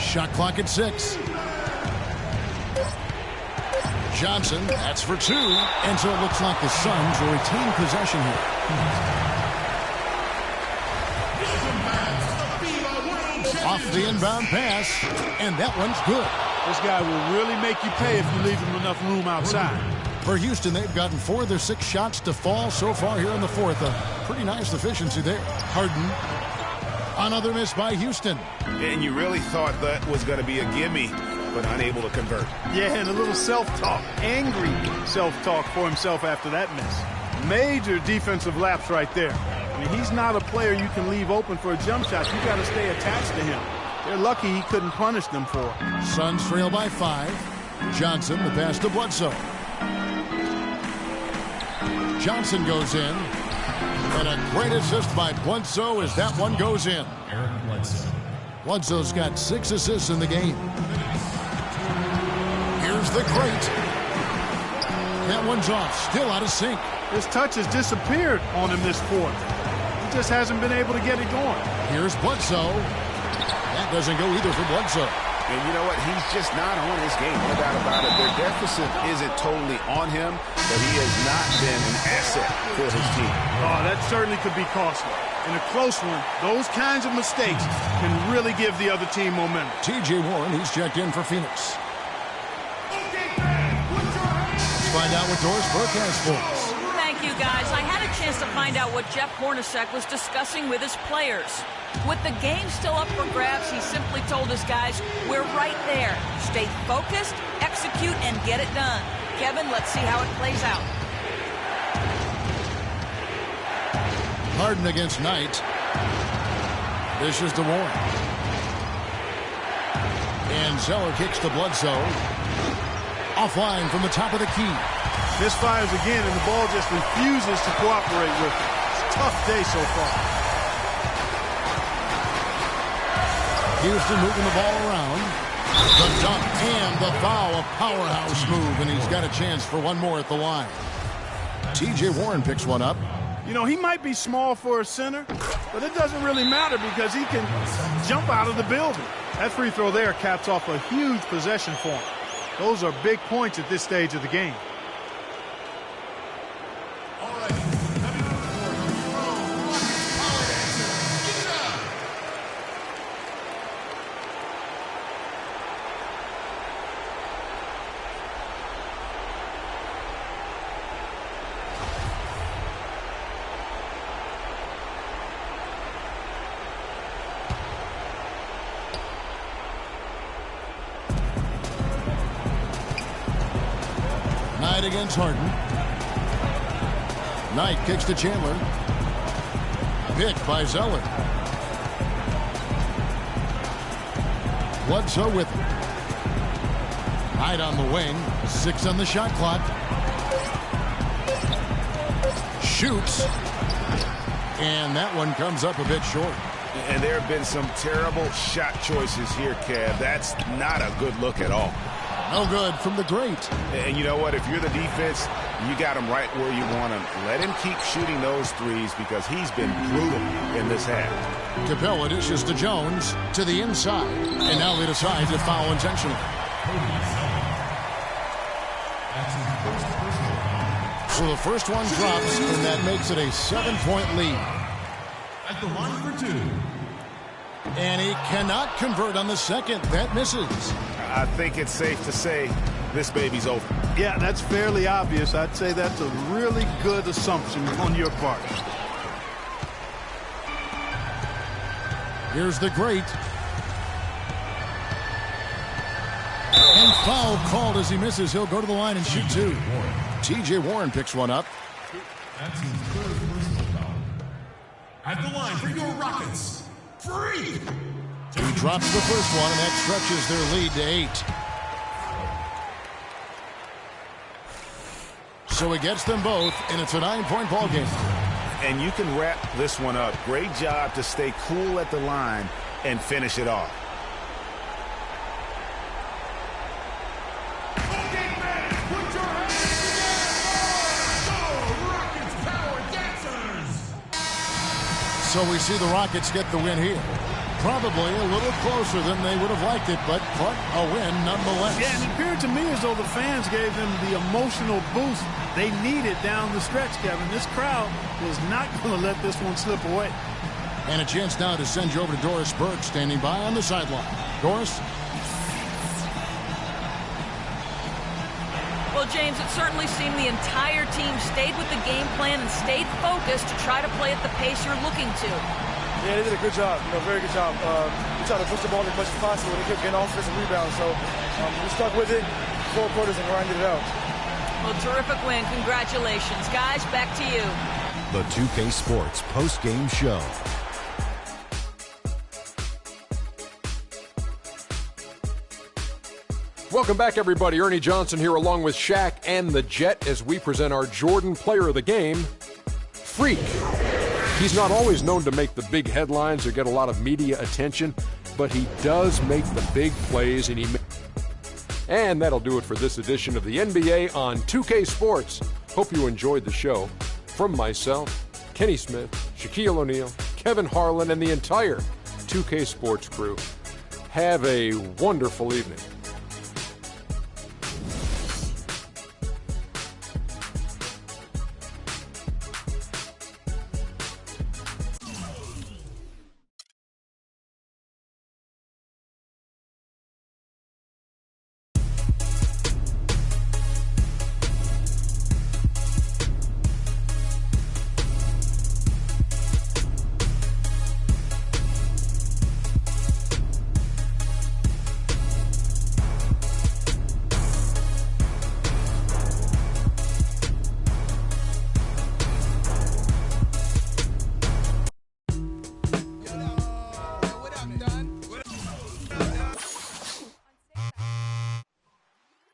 Shot clock at 6. Johnson, that's for 2. And so it looks like the Suns will retain possession here. Off the inbound pass, and that one's good. This guy will really make you pay if you leave him enough room outside. For Houston, they've gotten 4 of their 6 shots to fall so far here in the fourth. A pretty nice efficiency there. Harden. Another miss by Houston. And you really thought that was going to be a gimme, but unable to convert. Yeah, and a little self-talk, angry self-talk for himself after that miss. Major defensive lapse right there. I mean, he's not a player you can leave open for a jump shot. You got to stay attached to him. They're lucky he couldn't punish them for it. Suns trail by 5. Johnson, the pass to Bledsoe. Johnson goes in. And a great assist by Bledsoe as that one goes in. Bledsoe's got 6 assists in the game. Here's the great. That one's off, still out of sync. His touch has disappeared on him this fourth. He just hasn't been able to get it going. Here's Bledsoe. That doesn't go either for Bledsoe. And you know what? He's just not on his game, no doubt about it. Their deficit isn't totally on him, but he has not been an asset for his team. Oh, that certainly could be costly. In a close one, those kinds of mistakes can really give the other team momentum. T.J. Warren, he's checked in for Phoenix. Let's find out what Doris Burke has for us. Thank you, guys. I had a chance to find out what Jeff Hornacek was discussing with his players. With the game still up for grabs, he simply told his guys, we're right there. Stay focused, execute, and get it done. Kevin, let's see how it plays out. Harden against Knight. Dishes to Warren. And Zeller kicks to Bledsoe. Offline from the top of the key. Misfires again, and the ball just refuses to cooperate with him. It's a tough day so far. Houston moving the ball around. The dunk and the foul, a powerhouse move, and he's got a chance for one more at the line. T.J. Warren picks one up. You know, he might be small for a center, but it doesn't really matter because he can jump out of the building. That free throw there caps off a huge possession for him. Those are big points at this stage of the game. Knight against Harden. Knight kicks to Chandler. Picked by Zeller. Bledsoe with him. Knight on the wing. 6 on the shot clock. Shoots. And that one comes up a bit short. And there have been some terrible shot choices here, Kev. That's not a good look at all. No good from the great. And you know what? If you're the defense, you got him right where you want him. Let him keep shooting those threes because he's been brutal in this half. Capella dishes to Jones to the inside. And now they decide to foul intentionally. So the first one drops, and that makes it a 7-point lead. At the line for 2. And he cannot convert on the second. That misses. I think it's safe to say this baby's over. Yeah, that's fairly obvious. I'd say that's a really good assumption on your part. Here's the great. And foul called as he misses. He'll go to the line and shoot 2. T.J. Warren picks one up. That team's third personal foul. At the line for your Rockets, Freak! He drops the first one, and that stretches their lead to 8. So he gets them both, and it's a 9-point ball game. And you can wrap this one up. Great job to stay cool at the line and finish it off. Okay, fans, put your hands together for the Rockets Power Dancers! So we see the Rockets get the win here. Probably a little closer than they would have liked it, but a win nonetheless. Yeah, and it appeared to me as though the fans gave them the emotional boost they needed down the stretch, Kevin. This crowd was not going to let this one slip away. And a chance now to send you over to Doris Burke, standing by on the sideline. Doris? Well, James, it certainly seemed the entire team stayed with the game plan and stayed focused to try to play at the pace you're looking to. Yeah, they did a good job, very good job. We tried to push the ball as much as possible. They kept getting offensive rebounds, so we stuck with it, 4 quarters, and grinded it out. Well, terrific win. Congratulations. Guys, back to you. The 2K Sports post-game show. Welcome back, everybody. Ernie Johnson here along with Shaq and the Jet as we present our Jordan Player of the Game, Freak. He's not always known to make the big headlines or get a lot of media attention, but he does make the big plays, and that'll do it for this edition of the NBA on 2K Sports. Hope you enjoyed the show. From myself, Kenny Smith, Shaquille O'Neal, Kevin Harlan, and the entire 2K Sports crew, Have a wonderful evening.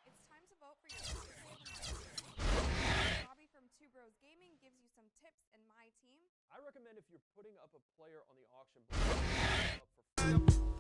It's time to vote for your top player of the month. Bobby from Two Bros Gaming gives you some tips in my team. I recommend if you're putting up a player on the auction block, up for